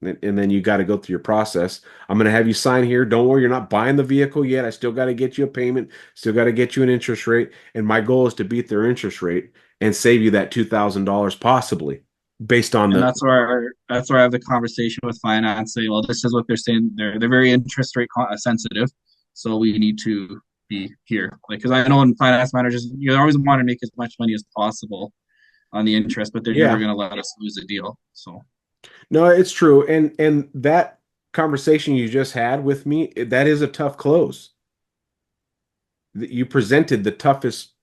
and then you got to go through your process. I'm going to have you sign here. Don't worry, you're not buying the vehicle yet. I still got to get you a payment, still got to get you an interest rate, and my goal is to beat their interest rate and save you that $2,000 possibly based on And the that's where I have the conversation with finance. Say, well, this is what they're saying. They're very interest rate sensitive, so we need to be here. Like, because I know in finance managers, you always want to make as much money as possible on the interest, but they're never yeah. going to let us lose a deal. So No, it's true. And that conversation you just had with me, that is a tough close. You presented the toughest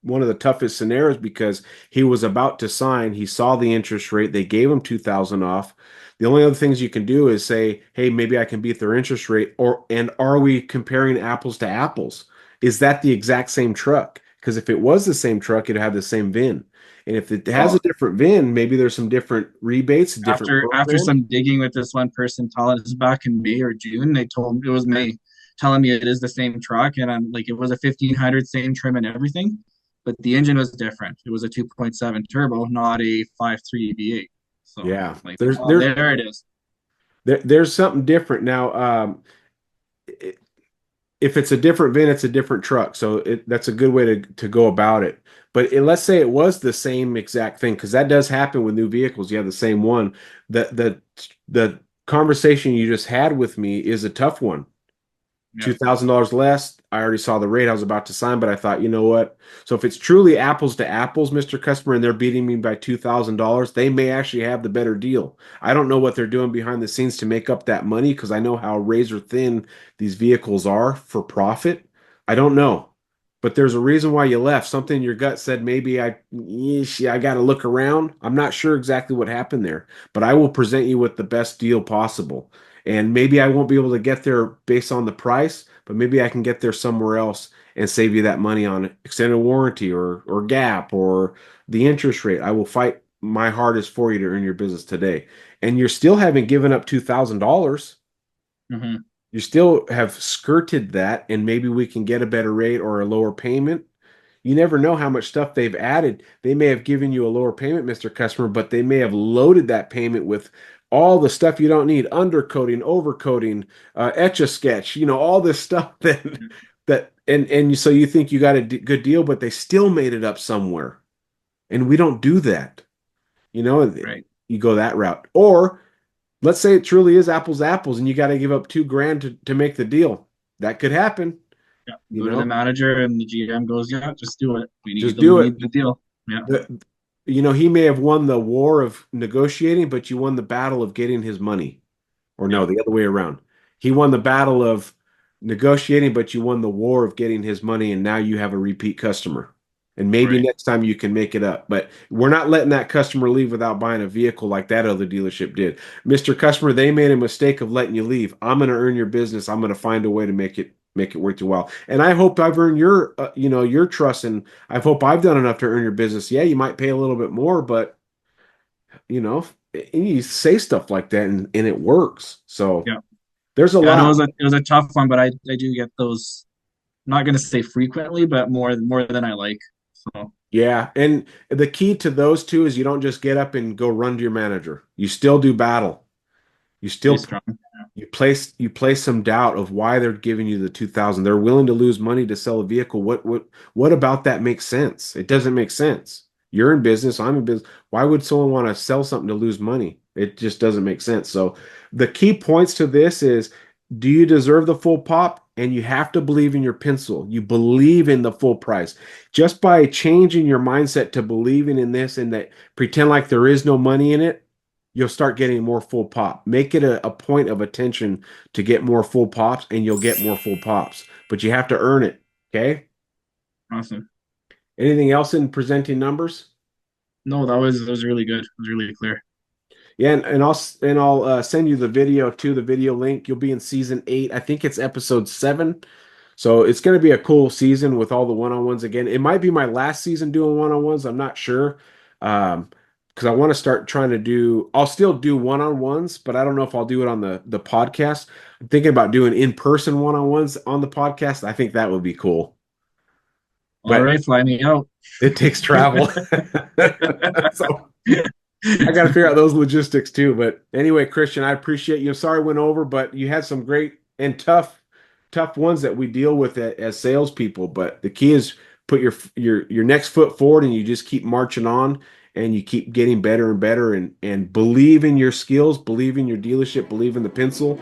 one of the toughest scenarios because he was about to sign. He saw the interest rate. They gave him 2,000 off. The only other things you can do is say, "Hey, maybe I can beat their interest rate." And are we comparing apples to apples? Is that the exact same truck? Because if it was the same truck, it'd have the same VIN. And if it has a well, different VIN, maybe there's some different rebates, different after programs. some digging with this one person telling us back in May or June, they told me it was May, telling me it is the same truck, and I'm like, it was a 1500, same trim and everything, but the engine was different. It was a 2.7 turbo, not a 5.3 V8. So Yeah, like, there's oh, there's there it is. there's something different now. If it's a different VIN, it's a different truck. So that's a good way to go about it. But let's say it was the same exact thing, because that does happen with new vehicles. You have the same one. The conversation you just had with me is a tough one. Yeah, $2,000 less. I already saw the rate I was about to sign, but I thought, you know what? So if it's truly apples to apples, Mr. Customer, and they're beating me by $2,000, they may actually have the better deal. I don't know what they're doing behind the scenes to make up that money because I know how razor thin these vehicles are for profit. I don't know. But there's a reason why you left. Something in your gut said maybe I got to look around. I'm not sure exactly what happened there, but I will present you with the best deal possible. And maybe I won't be able to get there based on the price, but maybe I can get there somewhere else and save you that money on extended warranty or gap or the interest rate. I will fight my hardest for you to earn your business today. And you're still haven't given up $2,000. hmm You still have skirted that, and maybe we can get a better rate or a lower payment. You never know how much stuff they've added. They may have given you a lower payment, Mr. Customer, but they may have loaded that payment with all the stuff you don't need, undercoating, overcoating, etch a sketch, all this stuff so you think you got a good deal, but they still made it up somewhere. And we don't do that. You know, right. you go that route. Or let's say it truly is apples to apples and you got to give up 2 grand to make the deal. That could happen, Yeah, you go to the know, manager, and the GM goes, "Yeah, just do it. We just need we do it. need the deal." Yeah, The, he may have won the war of negotiating, but you won the battle of getting his money. Or yeah, no, the other way around. He won the battle of negotiating, but you won the war of getting his money, and now you have a repeat customer. And maybe Right. next time you can make it up. But we're not letting that customer leave without buying a vehicle like that other dealership did. Mr. Customer, they made a mistake of letting you leave. I'm going to earn your business. I'm going to find a way to make it worth your while. And I hope I've earned your your trust, and I hope I've done enough to earn your business. Yeah, you might pay a little bit more, but you know, you say stuff like that and it works. So Yeah. there's a Yeah, no, lot. it was a tough one, but I do get those, not going to say frequently, but more than I like. So Yeah, and the key to those two is you don't just get up and go run to your manager. You still do battle. You stay still strong. you place some doubt of why they're giving you the 2,000. They're willing to lose money to sell a vehicle. What about that makes sense? It doesn't make sense. You're in business, I'm in business. Why would someone want to sell something to lose money? It just doesn't make sense. So the key points to this is, do you deserve the full pop? And you have to believe in your pencil. You believe in the full price. Just by changing your mindset to believing in this and that pretend like there is no money in it, you'll start getting more full pop. Make it a point of attention to get more full pops, and you'll get more full pops. But you have to earn it. Okay. Awesome. Anything else in presenting numbers? No, that was really good. It was really clear. Yeah, and I'll send you the video too, the video link. You'll be in season 8. I think it's episode 7. So it's going to be a cool season with all the one-on-ones again. It might be my last season doing one-on-ones. I'm not sure. Because I want to start trying to I'll still do one-on-ones, but I don't know if I'll do it on the podcast. I'm thinking about doing in-person one-on-ones on the podcast. I think that would be cool. All But right, fly me out. it takes travel. So I got to figure out those logistics too. But anyway, Christian, I appreciate you. Sorry I went over, but you had some great and tough ones that we deal with as salespeople. But the key is put your next foot forward, and you just keep marching on, and you keep getting better and better, and believe in your skills, believe in your dealership, believe in the pencil,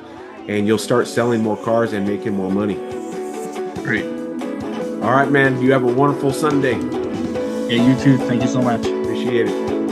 and you'll start selling more cars and making more money. Great. All right, man. You have a wonderful Sunday. Yeah, you too. Thank you so much. Appreciate it.